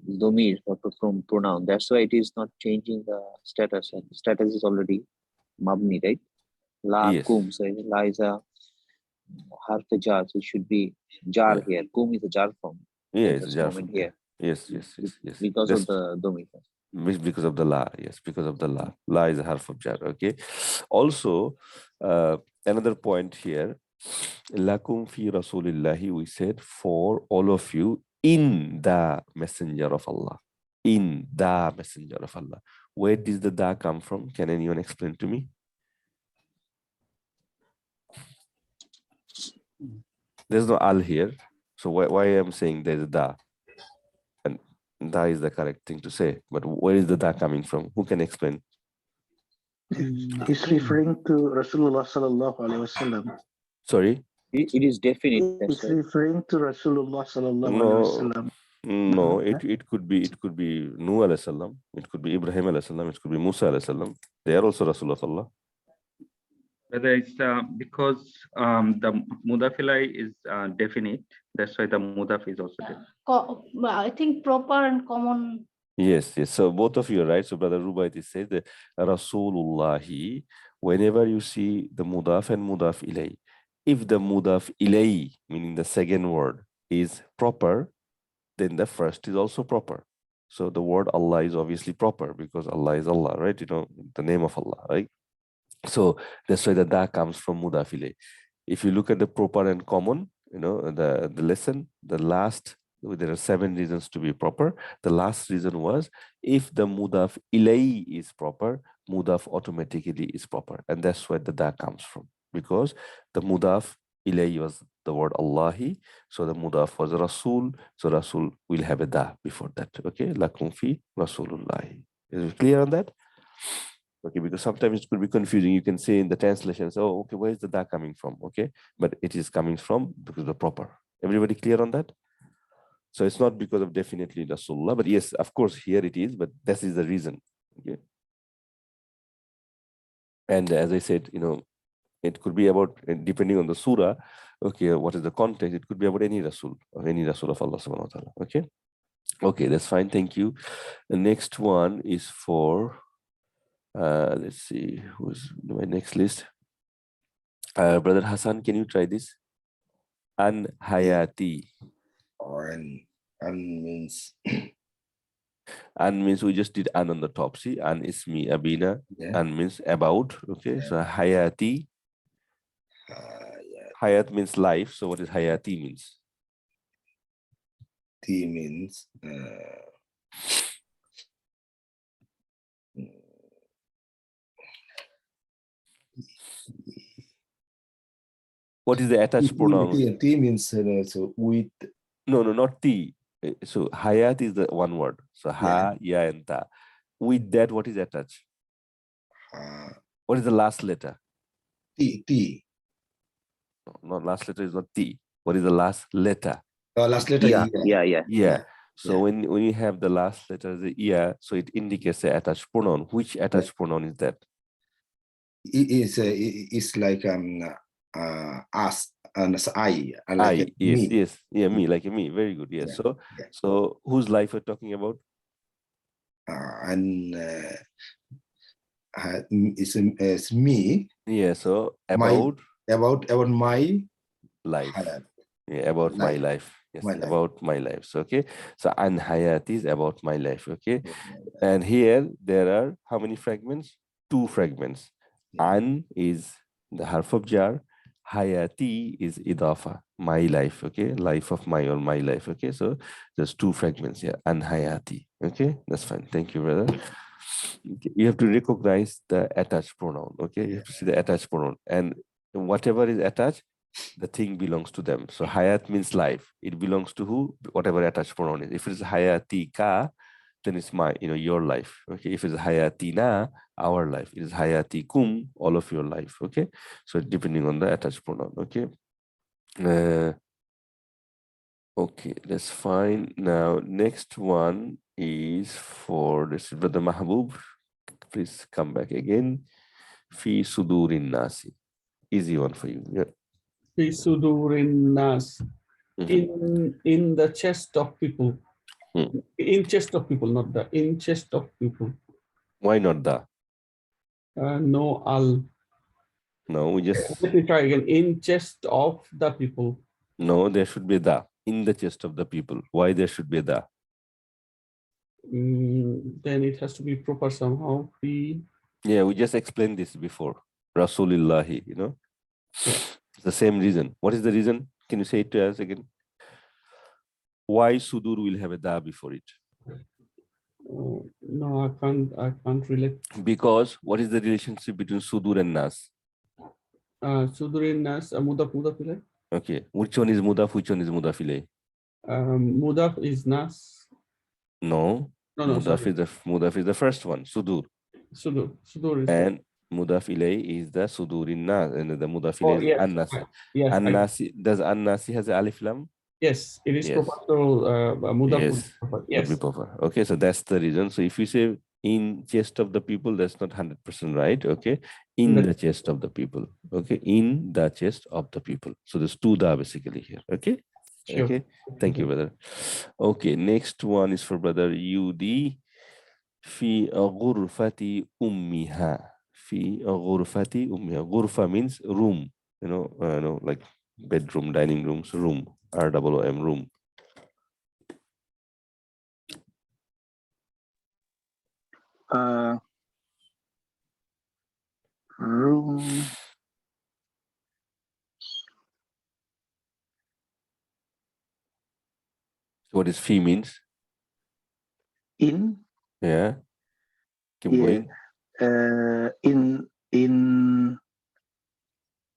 domir from pronoun. That's why it is not changing the status. And status is already mabni, right? Kum, yes. so la is a harf jar, so it should be jar here. Kum is a jar form. Yeah, it's a jar form form here. Yes. Because That's of the domir. Because of the la, yes, because of the la. La is a harf of jar, okay? Also, another point here, lakum fi rasulillahi, we said for all of you in the messenger of Allah. In the messenger of Allah. Where does the da come from? Can anyone explain to me? There's no al here. So why I'm saying there's a da? And da is the correct thing to say. But where is the da coming from? Who can explain? He's referring to Rasulullah sallallahu alaihi wasallam. Sorry? It is definite. That's He's why. referring to Rasulullah sallallahu alaihi wasallam. No, it could be Nuh alayhi salam, it could be Ibrahim alayhi salam, it could be Musa alayhi salam. They are also Rasulullah. Whether it's because the mudafilai is definite, that's why the mudaf is also definite. I think proper and common. Yes. So both of you are right. So Brother Rubaiti says that Rasulullahi, whenever you see the mudaf and mudaf ilay, if the mudaf ilay, meaning the second word, is proper, then the first is also proper. So the word Allah is obviously proper because Allah is Allah, right? You know, the name of Allah, right? So that's why the da comes from mudaf ilay. If you look at the proper and common, you know, the lesson, the last, there are 7 reasons to be proper. The last reason was if the mudaf ilay is proper, mudaf automatically is proper. And that's where the da comes from. Because the mudaf ilay was the word Allahi. So the mudaf was Rasul. So Rasul will have a da before that. Okay. Lakum fi Rasulullahi. Is it clear on that? Okay, because sometimes it could be confusing. You can say in the translations, oh, okay, where is the da coming from? Okay, but it is coming from because the proper. Everybody clear on that? So it's not because of definitely Rasulullah, but yes, of course, here it is, but that is the reason. Okay. And as I said, you know, it could be about, depending on the surah, okay, what is the context? It could be about any Rasul or any Rasul of Allah subhanahu wa ta'ala. Okay. Okay, that's fine. Thank you. The next one is for, let's see, who's my next list? Brother Hassan, can you try this? An hayati. Or an means An means we just did an on the top. See, an ismi abina. yeah. An means about. Okay, Yeah. so hayati. Yeah. Hayat means life. So what is hayati means? T means What is the attached pronoun? T means so with. No, not T. So hayat is the one word. So ha, ya, and ta. With that, what is attached? What is the last letter? T. No, last letter is not T. What is the last letter? Last letter. Yeah. So when you have the last letter, the yeah, so it indicates the attached pronoun. Which attached pronoun is that? It's like us and I, like yes, me. yes, yeah, me, like me. Very good. Yes. Yeah. So whose life we're talking about? And it's me. Yeah. So about my life. hayat. Yeah, about my life. Yes, My life. about my life. So okay. So an hayat is about my life. Okay. And here there are how many fragments? 2 fragments. Yeah. An is the harf of jar. Hayati is idafa, my life. Okay, life of my or my life. Okay, so there's 2 fragments here. An hayati. Okay, that's fine. Thank you, brother. Okay. You have to recognize the attached pronoun. Okay, you have to see the attached pronoun, and whatever is attached, the thing belongs to them. So hayat means life. It belongs to who? Whatever attached pronoun is. If it's hayati ka, then it's my, your life. Okay. If it's hayatina, our life. It is hayatikum, all of your life. Okay. So depending on the attached pronoun. Okay. Okay, that's fine. Now, next one is for this Brother Mahbub. Please come back again. Fi sudurin nasi. Easy one for you. Yeah. Fi sudurin nas. In the chest of people. In chest of people, not the in chest of people. Why not the? No, al. No, we just. Let me try again. In chest of the people. No, there should be the in the chest of the people. Why there should be the? Then it has to be proper somehow. Fi. Yeah, we just explained this before. Rasulillahi, you know. It's the same reason. What is the reason? Can you say it to us again? Why sudur will have a da before it? No, I can't relate. Because what is the relationship between sudur and nas? Sudurin nas, mudaf ilay. Okay, which one is mudaf? Which one is mudaf ilay? Mudaf is nas. No, No, sorry. mudaf is the first one, sudur, Sudur is and mudaf ilay is the sudurin nas, and the mudaf oh, ilay is yes. an-nasi. Yes, An-nasi, does an-nasi has a alif lam? yes, it is Yes. proper. Mudaf would Yes, be proper. would Yes. be proper. Okay, so that's the reason. So if you say in chest of the people, that's not 100% right. Okay, in the chest of the people. Okay, in the chest of the people. So there's two da basically here. Okay. Sure. Okay. Thank you, brother. Okay, next one is for brother Yudi. Fi ghurfati ummiha. Fi ghurfati ummiha. Ghurfa means room. You know, like bedroom, dining rooms, room. ROOM, room. Room. What is fi means? In. Yeah. Keep Yeah. going.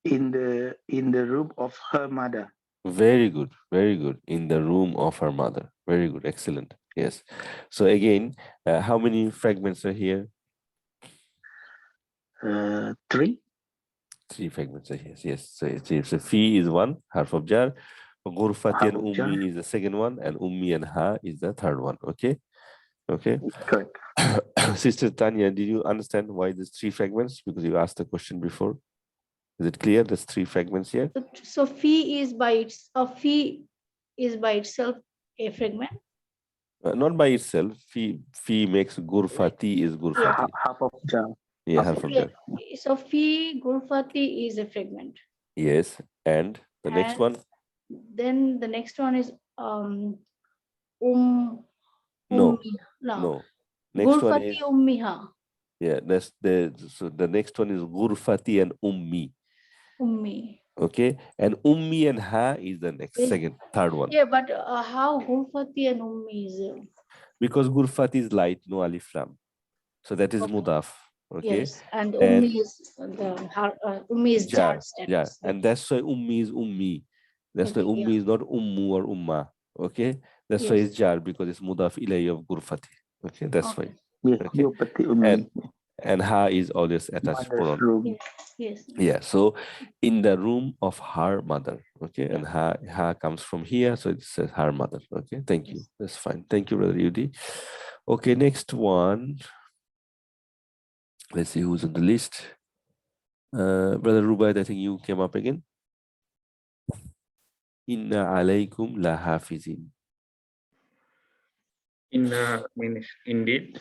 In the room of her mother. Very good. Very good. In the room of her mother. Very good. Excellent. Yes. So again, how many fragments are here? 3. 3 fragments are here. Yes. So fi is one, harf of jar. Ghurfati and ummi is the second one, and ummi and ha is the third one. Okay. Okay. Correct. Sister Tanya, did you understand why there's 3 fragments? Because you asked the question before. Is it clear? There's 3 fragments here. So fee is by itself a fragment. Not by itself. Fi makes gurfati is gurfati. Half of jar. Yeah, half of jar. So fee gurfati is a fragment. Yes, and the next one. Then the next one is No. no. Next one Gurfati is ummiha. yeah. So the next one is gurfati and ummi. Ummi. Okay, and ummi and ha is the next third one. Yeah, but how gurfati and ummi is? Because gurfati is light, no alif lam, so that is mudaf. Okay. Yes, and ummi is ummi is jar status. Yeah, and that's why ummi is ummi. That's why ummi is not ummu or umma. Okay, that's why it's jar, because it's mudaf ilay of gurfati. Okay, that's why. Okay, and ha is always attached pronoun. Yes. Yeah, so in the room of her mother. Okay, and ha comes from here, so it says her mother. Okay, thank you. That's fine. Thank you, brother Yudi. Okay, next one. Let's see who's on the list. Brother Rubaid, I think you came up again. Inna alaykum la hafizin. Inna means indeed.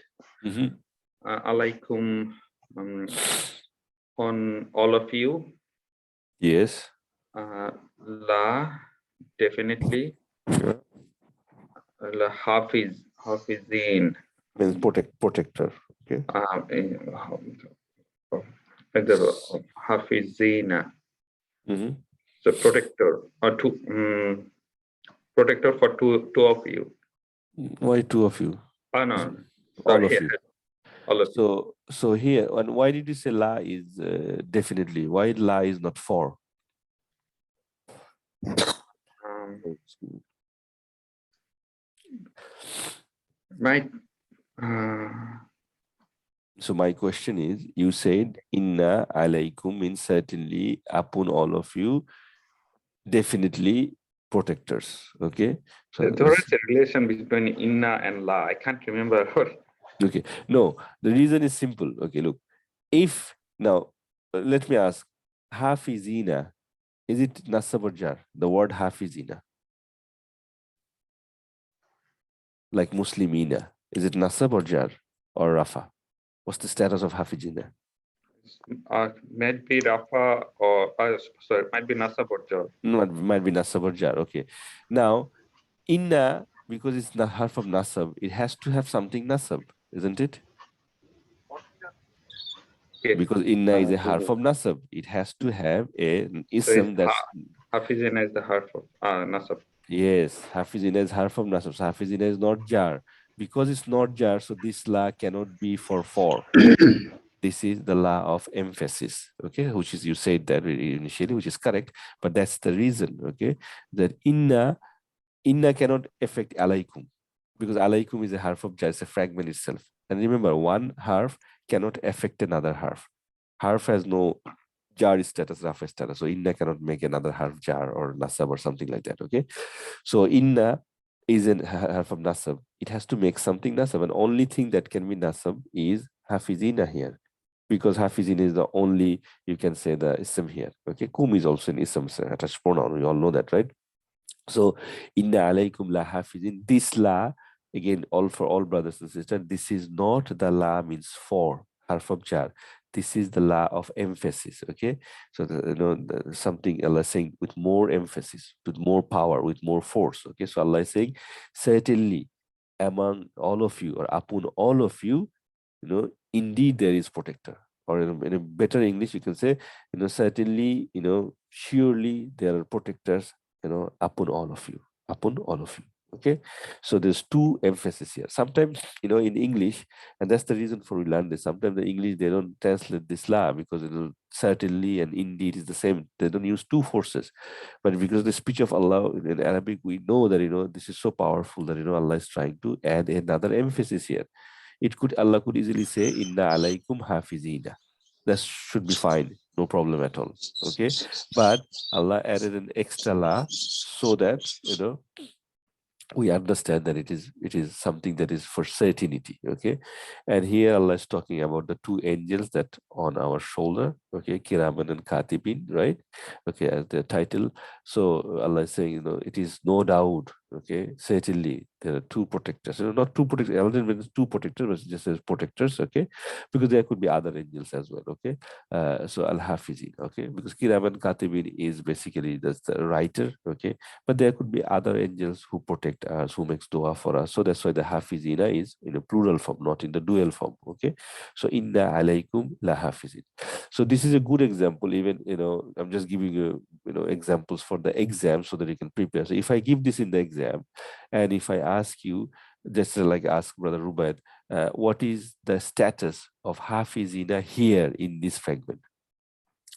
Alaikum, on all of you. Yes. La, definitely. La hafizin. Means protector. Okay. Hafizina. So protector or protector for two of you. Why 2 of you? No. All of you. All of you. So here, and why did you say la is definitely? Why la is not for? So my question is, you said inna alaykum means certainly upon all of you, definitely protectors. Okay. So there is a relation between inna and la. I can't remember. Okay. No, the reason is simple. Okay, look. If now, let me ask, hafizina, is it nasab or jar? The word hafizina. Like muslimina, is it nasab or jar or rafa? What's the status of hafizina? Might be rafa or sorry, might be nasab or jar. No, it might be nasab or jar. Okay. Now, inna because it's the harf of nasab, it has to have something nasab, isn't it? Yes. Because inna is a So harf of nasab, it has to have a So ism it's that's Hafizina is the harf of nasab. yes, hafizina is harf of nasab. So hafizina is not jar. Because it's not jar, so this la cannot be for. This is the law of emphasis, okay, which is, you said that initially, which is correct, but that's the reason, okay, that inna cannot affect alaikum, because alaikum is a harf of jar, it's a fragment itself. And remember, one harf cannot affect another harf. Harf has no jar status, rafa status, so inna cannot make another harf jar or nasab or something like that, okay. So inna is a harf of nasab, it has to make something nasab, and only thing that can be nasab is hafizina here, because hafizin is the only, you can say, the ism here, okay. Kum is also an ism, attached pronoun, we all know that, right? So inna alaykum la hafizin, this la, again, all for all brothers and sisters, this is not the la means for, harf of jar, this is the la of emphasis, okay. So something Allah is saying with more emphasis, with more power, with more force, okay. So Allah is saying, certainly among all of you, or upon all of you, indeed there is protector. Or in a better English, you can say, certainly, surely there are protectors, upon all of you, upon all of you. Okay, so there's two emphasis here. Sometimes, in English, and that's the reason for we learn this. Sometimes the English, they don't translate this la, because certainly and indeed is the same. They don't use two forces, but because the speech of Allah in Arabic, we know that this is so powerful that Allah is trying to add another emphasis here. Allah could easily say, Inna alaykum hafizina. That should be fine, no problem at all. Okay. But Allah added an extra la so that, we understand that it is something that is for certainty. Okay. And here Allah is talking about the two angels that on our shoulder, okay, kiraman and katibin, right? Okay, as the title. So Allah is saying, it is no doubt, okay, certainly there are two protectors, not two protectors, Allah didn't mean two protectors, but just as protectors, okay, because there could be other angels as well, okay. So al-hafizin, okay, because kiraman katibin is basically that's the writer, okay, but there could be other angels who protect us, who makes dua for us. So that's why the hafizina is in a plural form, not in the dual form. Okay. So inna alaykum la hafizin. So this is a good example. Even, I'm just giving you, examples for the exam so that you can prepare. So if I give this in the exam, and if I ask you, just like ask Brother Rubaid, what is the status of hafizina here in this fragment?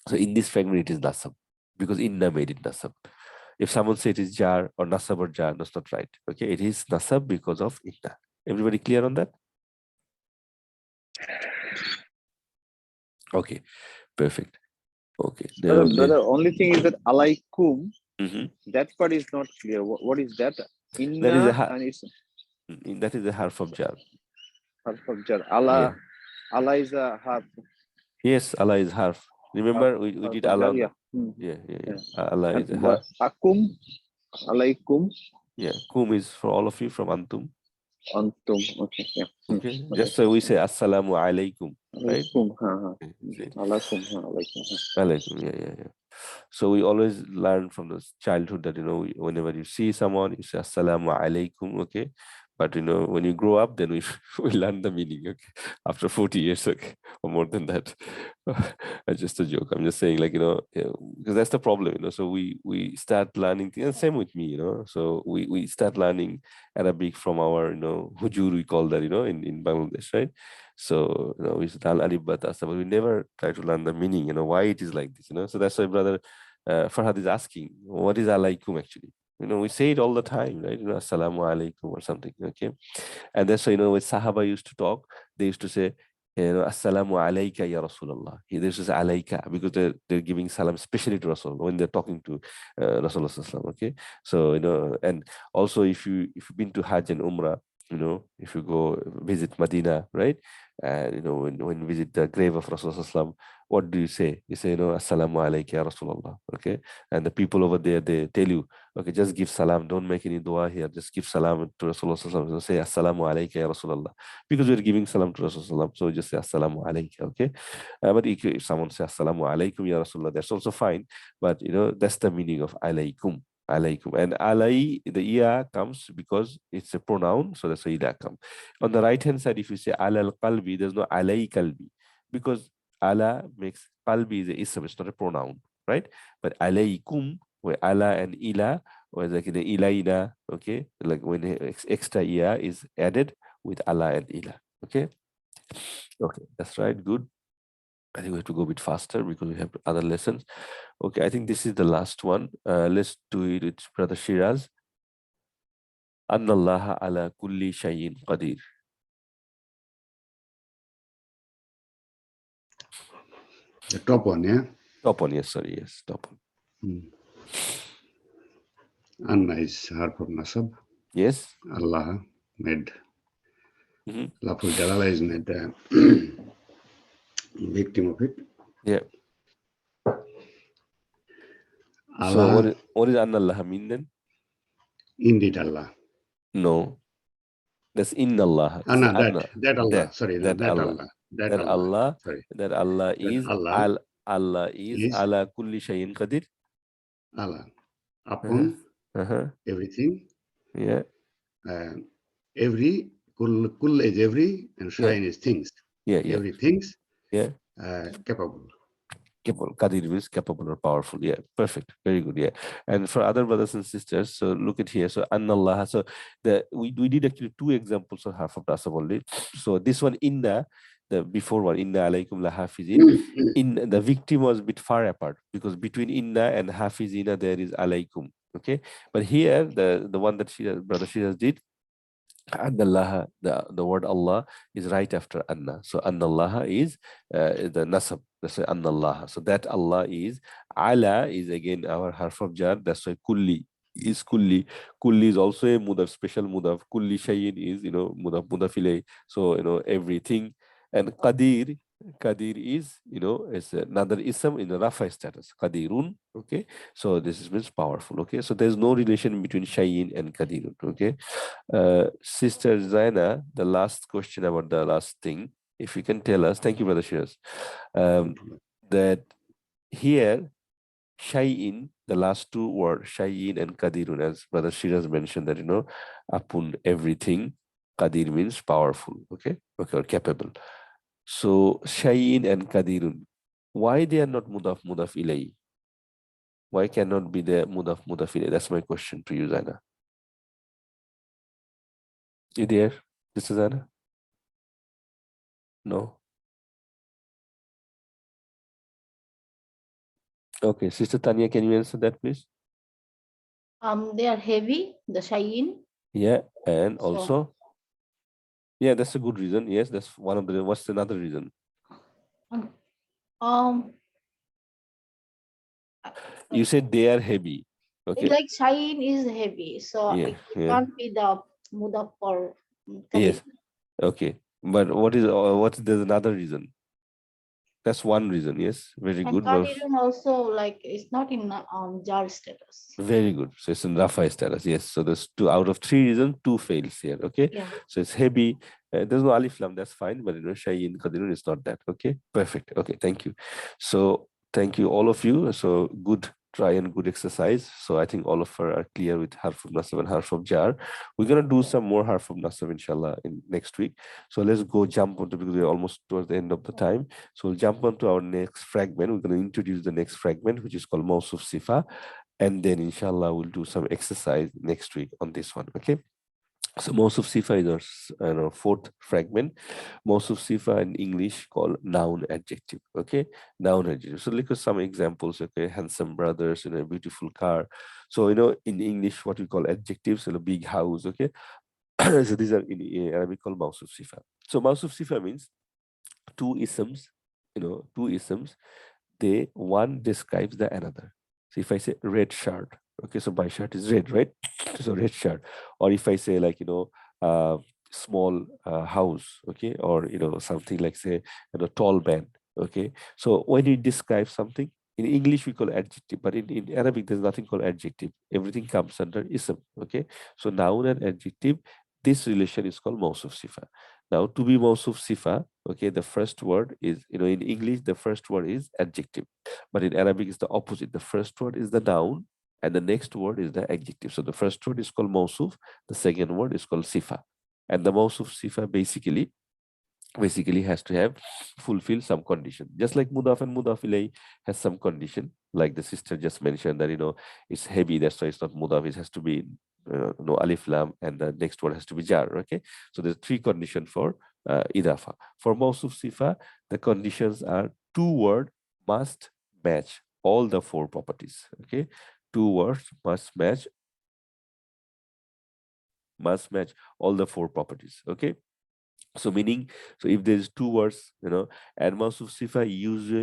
So in this fragment, it is nasab, because inna made it nasab. If someone says it is jar or nasab or jar, that's not right. Okay, it is nasab because of inna. Everybody clear on that? Okay, perfect. Okay. Brother, only thing is that alaikum, Mhm. that part is not clear. What is that? Inna, That is a and it's that is a harf of jar. harf of jar. Allah, Allah is a harf. Yes, Allah is harf. Remember, we harf did of Allah. jar, yeah. Yeah. Allah And is a harf. akum, alaikum, Yeah, kum is for all of you from antum. antum. Okay, yeah. Okay, just so we say assalamu alaikum, right? Alaikum, Okay. alaikum. Yeah. So we always learn from the childhood that, whenever you see someone, you say assalamu alaikum, okay? But, when you grow up, then we we learn the meaning, okay? After 40 years, okay? Or more than that. It's just a joke. I'm just saying, because that's the problem, so we start learning things, and same with me, so we start learning Arabic from our, hujur, we call that, in Bangladesh, right? So, we learn alif bata, but we never try to learn the meaning, why it is like this, so that's why Brother Farhad is asking, what is alaikum actually? We say it all the time, right? Assalamu alaikum or something, okay? And that's why, when Sahaba used to talk, they used to say, Assalamu alayka ya Rasulullah. This is alayka, because they're giving salam especially to Rasul when they're talking to Rasulullah sallallahu, okay? So, and also if you've been to Hajj and Umrah, if you go visit Medina, right? And, when you visit the grave of Rasulullah, what do you say? You say, Assalamu alayka ya Rasulullah, okay? And the people over there, they tell you, okay, just give salam, don't make any dua here, just give salam to Rasulullah, say Assalamu alayka ya Rasulullah, because we're giving salam to Rasulullah, so just say Assalamu alayka, okay? But if someone says Assalamu alaykum ya Rasulullah, that's also fine, but, that's the meaning of alaykum, Alaykum. And alai, the iya comes because it's a pronoun, so that's why ila come. On the right hand side, if you say alal qalbi, there's no alai qalbi, because ala makes qalbi is a ism, it's not a pronoun, right? But alaykum, where ala and ila, or like in the ila, okay, like when extra iya is added with ala and ila, okay? Okay, that's right, good. I think we have to go a bit faster because we have other lessons. Okay, I think this is the last one. Let's do it with Brother Shiraz. Anna Allah ala kulli shayin qadir. The top one, yeah? Top one, yes, sorry, yes, top one. Anna is harf of nasab. Yes. Allah made. Mhm. Laful Jalala is made victim of it. Yeah. So Allah, what is Anna Allah mean then? indeed Allah. No. That's Inna Allah. Anna, Anna. that Allah. Sorry, That that Allah. Allah. That That Allah. Allah. Sorry. That Allah That is Allah Allah is ala kulli shayin qadir. Allah. Upon everything. Yeah. Every kul is every and shayin is things. Yeah. Everything's capable. Capable. Qadir means capable or powerful. Yeah, perfect. Very good. Yeah. And for other brothers and sisters, so look at here. So Anna Allah. So we did actually 2 examples of half of nasab only. So this one inna, the before one, inna alaykum la hafizin. In the victim was a bit far apart because between inna and hafizina there is alaykum. Okay. But here the one that Brother Shiraz did, Anna, the word Allah is right after Anna. So Anna Allah is the nasab. That's why Anna Allah. So that Allah is Ala is again our harf of jar. That's why Kulli is Kulli. Kulli is also a mudaf, special mudaf. Kulli shayin is mudaf mudafile. So everything. And Qadir is it's another ism in the Rafa status. Qadirun. Okay. So this means powerful. Okay. So there's no relation between shayin and Qadirun. Okay. Sister Zaina, the last question about the last thing, if you can tell us, thank you, Brother Shiraz, that here, Shayin, the last 2 words, Shayin and Qadirun, as Brother Shiraz mentioned that, upon everything, Qadir means powerful, okay, or capable. So, Shayin and Qadirun, why they are not mudaf ilay? Why cannot be the mudaf ilay? That's my question to you, Zaina. You there, Sister Zaina? No. Okay, Sister Tanya, can you answer that, please? They are heavy, the shayin. Yeah, and So- also, yeah, that's a good reason. Yes, that's one of the. What's another reason? You said they are heavy. Okay. Like shayin is heavy, so Yeah, it can't be the mudaf or Yes. Okay. But what's there's another reason? That's one reason. Yes. Very And good. Well, Qadirun also like it's not in jar status. very good. So it's in Rafa status. Yes. So there's 2 out of 3 reasons, 2 fails here. Okay. Yeah. So it's heavy. There's no alif lam. That's fine. But Shayin Qadirun is not that. Okay. Perfect. Okay. Thank you. So thank you all of you. So good try and good exercise. So I think all of us are clear with harf of nasab and harf of jar. We're gonna do some more harf of nasab inshallah in next week. So let's go jump onto, because we're almost towards the end of the time. So we'll jump onto our next fragment. We're gonna introduce the next fragment, which is called Mawsuf Sifa. And then inshallah we'll do some exercise next week on this one. Okay. So Mawsuf Sifa is our 4th fragment. Mawsuf Sifa in English called noun adjective. Okay, noun adjective. So look at some examples. Okay, handsome brothers, beautiful car. So in English what we call adjectives, big house. Okay, so these are in Arabic called Mawsuf Sifa. So Mawsuf Sifa means 2 isms. 2 isms. One describes the another. So if I say red shirt, okay, so my shirt is red, right? So red shirt. Or if I say like small house, okay, or something like say tall man, okay. So when you describe something, in English we call adjective, but in Arabic there's nothing called adjective. Everything comes under ism, okay. So noun and adjective, this relation is called Mawsuf Sifa. Now to be Mawsuf Sifa, okay, the first word is, in English the first word is adjective, but in Arabic it's the opposite. The first word is the noun and the next word is the adjective. So the first word is called Mawsuf, the second word is called Sifa. And the Mawsuf Sifa basically has to have fulfill some condition, just like Mudaf and Mudaf ilayh has some condition, like the sister just mentioned that it's heavy, that's why it's not Mudaf, it has to be no alif lam, and the next word has to be jar. Okay, so there's three conditions for idafa. For Mawsuf Sifa, the conditions are two word must match all the four properties. Okay, two words must match all the four properties. Okay, so meaning, so if there's two words, and Mawsuf Sifa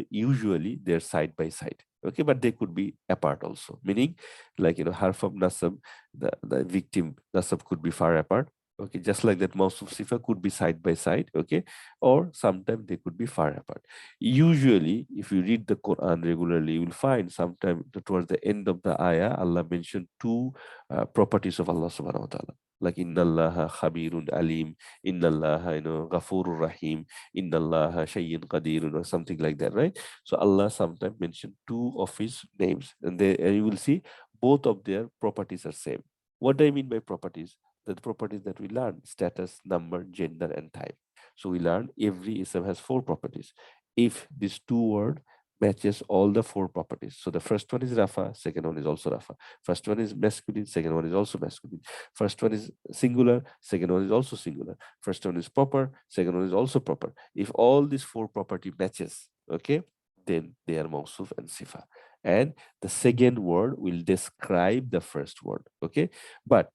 usually they're side by side. Okay, but they could be apart also. Meaning, like harf of nasab, the victim nasab could be far apart. Okay, just like that, Mawsuf Sifa could be side by side. Okay, or sometimes they could be far apart. Usually, if you read the Quran regularly, you will find sometime towards the end of the ayah, Allah mentioned two properties of Allah Subhanahu wa Taala, like Innallaha Khabirun Alim, Innallaha, Ghafurur Rahim, Innallaha Shayyin Qadirun, or something like that, right? So Allah sometimes mentioned two of His names, and you will see both of their properties are same. What do I mean by properties? The properties that we learn: status, number, gender, and type. So we learn every ism has four properties. If this two word matches all the four properties, so the first one is Rafa, second one is also Rafa. First one is masculine, second one is also masculine. First one is singular, second one is also singular. First one is proper, second one is also proper. If all these four property matches, okay, then they are Mawsuf and Sifa. And the second word will describe the first word. Okay, but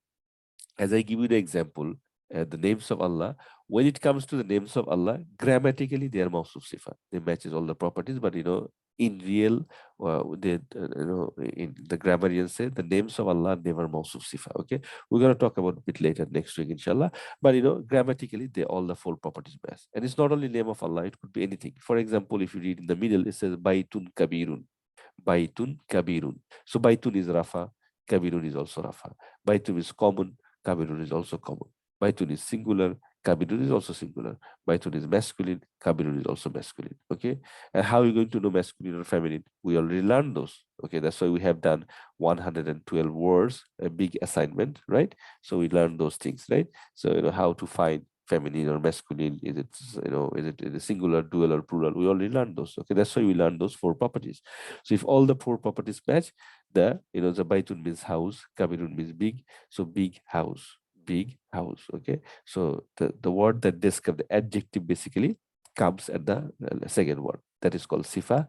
as I give you the example, the names of Allah, when it comes to the names of Allah, grammatically they are Mawsuf Sifa. They matches all the properties, but in real, in the grammarians say the names of Allah never Mawsuf Sifa. Okay, we're gonna talk about a bit later next week, inshallah. But grammatically, they all the four properties match, and it's not only name of Allah; it could be anything. For example, if you read in the middle, it says Baitun Kabirun. Baitun Kabirun. So Baitun is Rafa, Kabirun is also Rafa. Baitun is common, Kabirun is also common. Baitun is singular, Kabirun is also singular. Baitun is masculine, Kabirun is also masculine. Okay, and how are you going to know masculine or feminine? We already learned those. Okay, that's why we have done 112 words, a big assignment, right? So we learned those things, right? So how to find feminine or masculine, is it singular, dual, or plural? We already learned those. Okay, that's why we learned those four properties. So if all the four properties match, the Baitun means house, Kabirun means big, so big house. Okay, so the word that describes the adjective basically comes at the second word, that is called Sifa,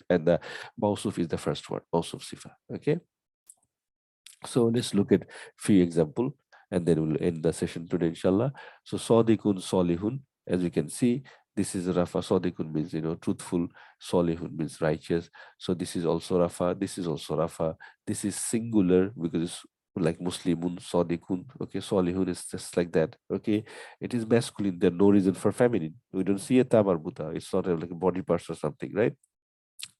and the Mawsuf is the first word, Mawsuf Sifa. Okay, so let's look at few example, and then we'll end the session today, inshallah. So Sadiqun, Solihun, as you can see, this is Rafa. Sadiqun means truthful, Solihun means righteous. So this is also Rafa, this is also Rafa. This is singular because it's like Muslimun, Sadiqun. Okay, Solihun is just like that. Okay, it is masculine. There's no reason for feminine. We don't see a tamarbuta. It's not like a body parts or something, right?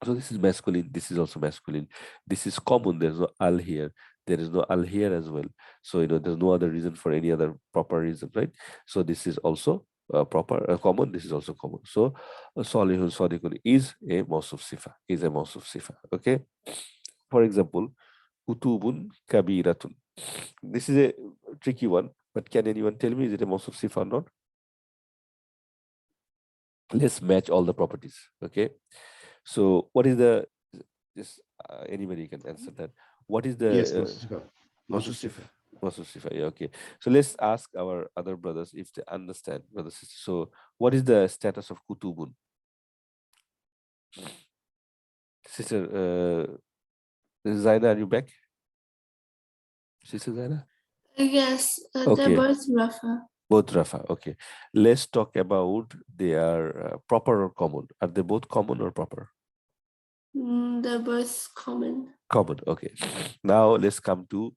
So this is masculine, this is also masculine. This is common, there's no al here. There is no al here as well. So there's no other reason for any other proper reason, right? So this is also proper, common, this is also common. So Salihun, Sadiqun is a Mawsuf Sifa, okay? For example, Kutubun Kabiratun. This is a tricky one, but can anyone tell me, is it a Mawsuf Sifa or not? Let's match all the properties, okay? So what is the, anybody can answer that. What is the yes, Mawsuf Sifa. Mawsuf Sifa, yeah, okay. So let's ask our other brothers if they understand, brothers, sisters. So what is the status of Kutubun? Sister Zaina, are you back? Sister Zaina? Yes, they're Okay. both Rafa. Both Rafa, okay. Let's talk about their proper or common. Are they both common or proper? They're both common. Common, okay. Now let's come to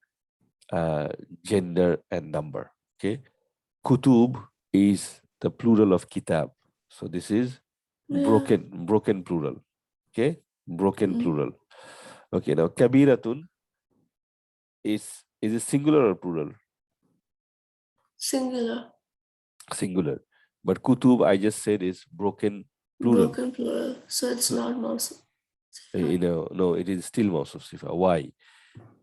gender and number, okay. Kutub is the plural of kitab, so this is broken plural, okay, broken plural. Okay, now Kabiratun is it singular or plural? Singular. Singular, but Kutub I just said is broken plural. Broken plural, so it's not Mawsuf. No, it is still Mawsuf Sifa. Why?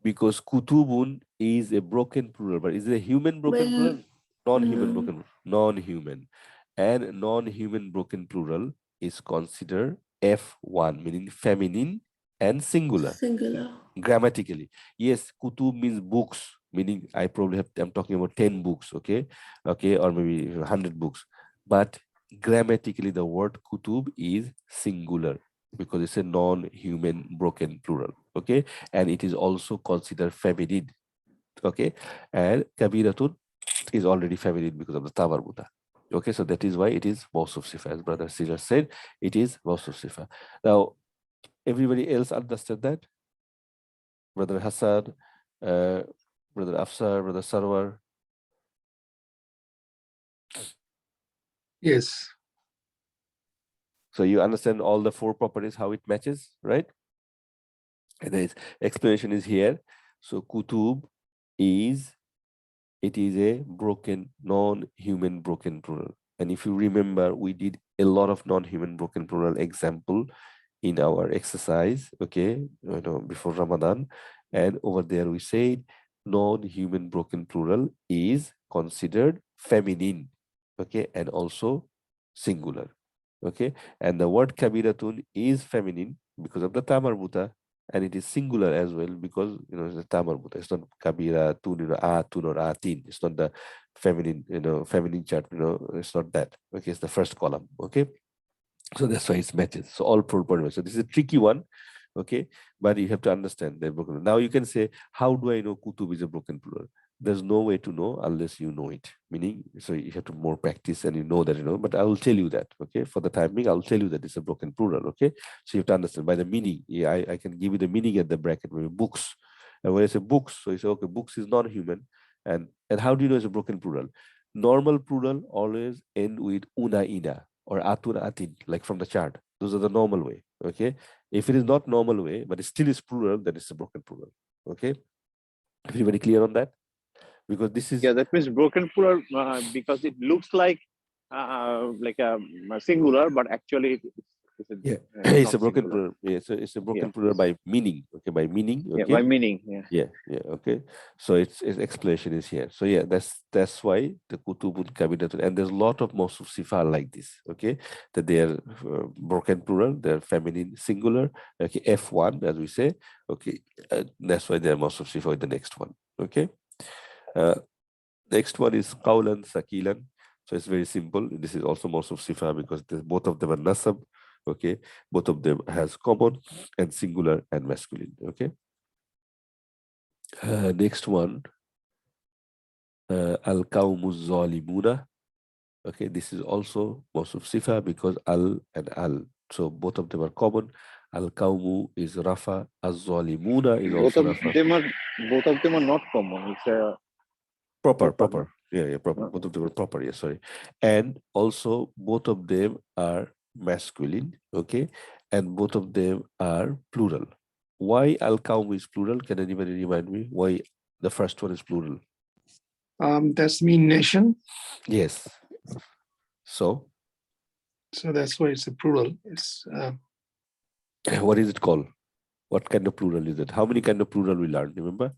Because kutubun is a broken plural, but is it a human broken Well, plural? Non-human no. broken, non-human. And non-human broken plural is considered F1, meaning feminine and singular. Singular. Grammatically, yes, kutub means books, meaning I probably have, I'm talking about 10 books, okay, or maybe 100 books, but grammatically the word kutub is singular because it's a non-human broken plural, okay, and it is also considered feminine, okay, and kabiratun is already feminine because of the tamarbuta. Okay, so that is why it is Mausuf Sifa, as Brother Caesar said, it is Mausuf Sifa. Now, everybody else understand that? Brother Hassan, Brother Afsar, Brother Sarwar. Yes. So you understand all the 4 properties, how it matches, right? And the explanation is here. So kutub is, it is a broken, non-human broken plural. And if you remember, we did a lot of non-human broken plural example in our exercise, okay, before Ramadan. And over there we said non-human broken plural is considered feminine, okay, and also singular, okay. And the word kabiratun is feminine because of the tamarbuta, and it is singular as well because it's a tamarbuta. It's not kabiratun, atun or atin. It's not the feminine, feminine chart. It's not that. Okay, it's the first column. Okay. So that's why it's matches. So all proper. So this is a tricky one, okay? But you have to understand the broken. Now you can say, how do I know kutub is a broken plural? There's no way to know unless you know it. Meaning, so you have to more practice and you know that, but I will tell you that, okay? For the time being, I'll tell you that it's a broken plural, okay? So you have to understand by the meaning. Yeah, I can give you the meaning at the bracket, maybe books. And when I say books, so you say, okay, books is non-human. And how do you know it's a broken plural? Normal plural always end with una, ina, or atun, atin, like from the chart. Those are the normal way, okay? If it is not normal way, but it still is plural, then it's a broken plural, okay? Everybody clear on that? Because this is... Yeah, that means broken plural because it looks like a singular, but actually it's a not broken singular. plural. Yeah, so it's a broken Yeah. plural by meaning, okay? By meaning, okay? Yeah, by meaning, yeah. Yeah, okay. So its explanation is here. So yeah, that's why the kutubun kabiratun, and there's a lot of Mausuf Sifa like this, okay? That they are broken plural, they're feminine singular, okay? F1, as we say, okay? That's why they're Mausuf Sifa in the next one, okay? Next one is qawlan sakilan. So it's very simple. This is also Mausuf Sifa because both of them are nasab, okay? Both of them has common and singular and masculine, okay? Next one, al-qawmu zalimuna. Okay, this is also Mausuf Sifa because al and al. So both of them are common. Al-qawmu is rafa, az-zalimuna is also rafa. Both of them are not common. It's a Proper. Yeah, proper. Both of them are proper, yeah, sorry. And also both of them are masculine, okay? And both of them are plural. Why al-qawmu is plural? Can anybody remind me why the first one is plural? That's mean nation. Yes. So that's why it's a plural. It's what is it called? What kind of plural is it? How many kind of plural we learned? Remember?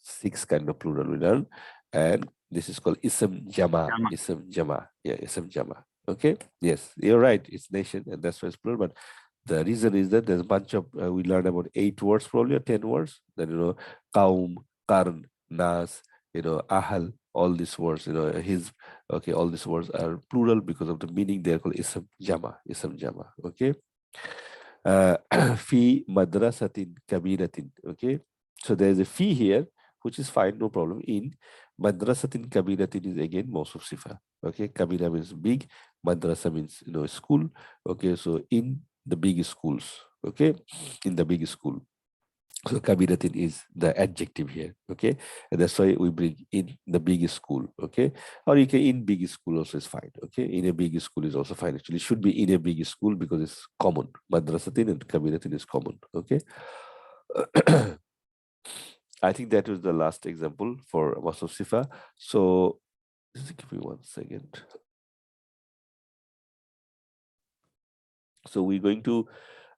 6 kind of plural we learned. And this is called ism jama. Ism jama. Yeah, ism jama. Okay. Yes, you're right. It's nation, and that's why it's plural. But the reason is that there's a bunch of we learned about 8 words, probably, or 10 words. That qaum, qarn, nas, ahal, all these words, his. Okay, all these words are plural because of the meaning. They're called ism jama. Ism jama. Okay. Fi madrasatin kabiratin. Okay. So there's a fee here, which is fine, no problem. In madrasatin kabiratin is again Mausuf Sifa. Okay, kabira means big, madrasa means school. Okay, so in the big schools. Okay, in the big school. So kabiratin is the adjective here. Okay, and that's why we bring in the big school. Okay, or you can in big school also is fine. Okay, in a big school is also fine. Actually, it should be in a big school because it's common. Madrasatin and kabiratin is common. Okay. I think that was the last example for Mausuf Sifa. So just give me 1 second. So we're going to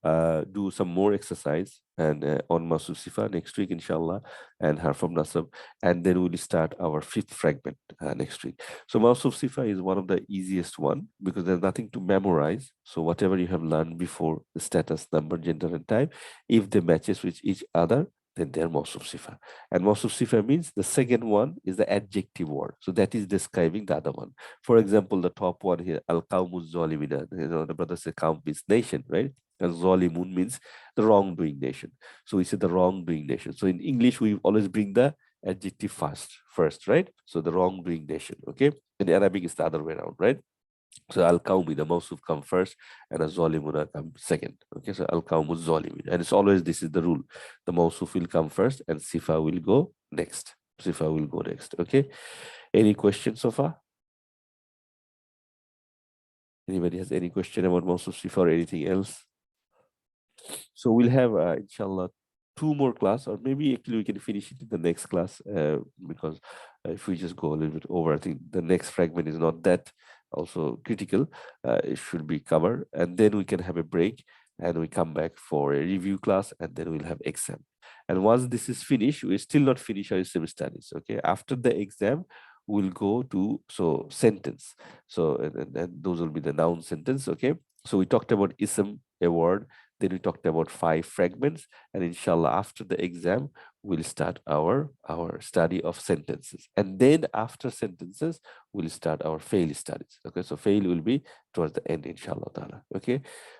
do some more exercise and on Masu Sifa next week, inshallah, and Harf of Nasab, and then we'll start our 5th fragment next week. So Masu Sifa is one of the easiest one because there's nothing to memorize. So whatever you have learned before, the status, number, gender, and time, if they matches with each other, then they're Mausuf Sifa. And Mausuf Sifa means the second one is the adjective word. So that is describing the other one. For example, the top one here, Al-Qawmu Zalimina, the brother said Qawm means nation, right? And Zalimun means the wrongdoing nation. So we say the wrongdoing nation. So in English, we always bring the adjective first, right? So the wrongdoing nation, okay? In Arabic, it's the other way around, right? So al-qawmi, the mawsuf come first and a zalimuna come second. Okay, so al-qawmu zalimin. And it's always, this is the rule. The mawsuf will come first and sifa will go next. Sifa will go next. Okay. Any questions so far? Anybody has any question about mawsuf sifa or anything else? So we'll have inshallah 2 more class, or maybe actually we can finish it in the next class because if we just go a little bit over, I think the next fragment is not that also critical. It should be covered, and then we can have a break and we come back for a review class, and then we'll have exam. And once this is finished, we still not finish our sim studies. Okay, after the exam we'll go to sentence. So and those will be the noun sentence. Okay, so we talked about ism, a word. Then we talked about 5 fragments, and inshallah after the exam we'll start our study of sentences, and then after sentences we'll start our fail studies. Okay, so fail will be towards the end, inshallah ta'ala. Okay,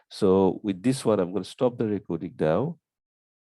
so with this one I'm going to stop the recording now.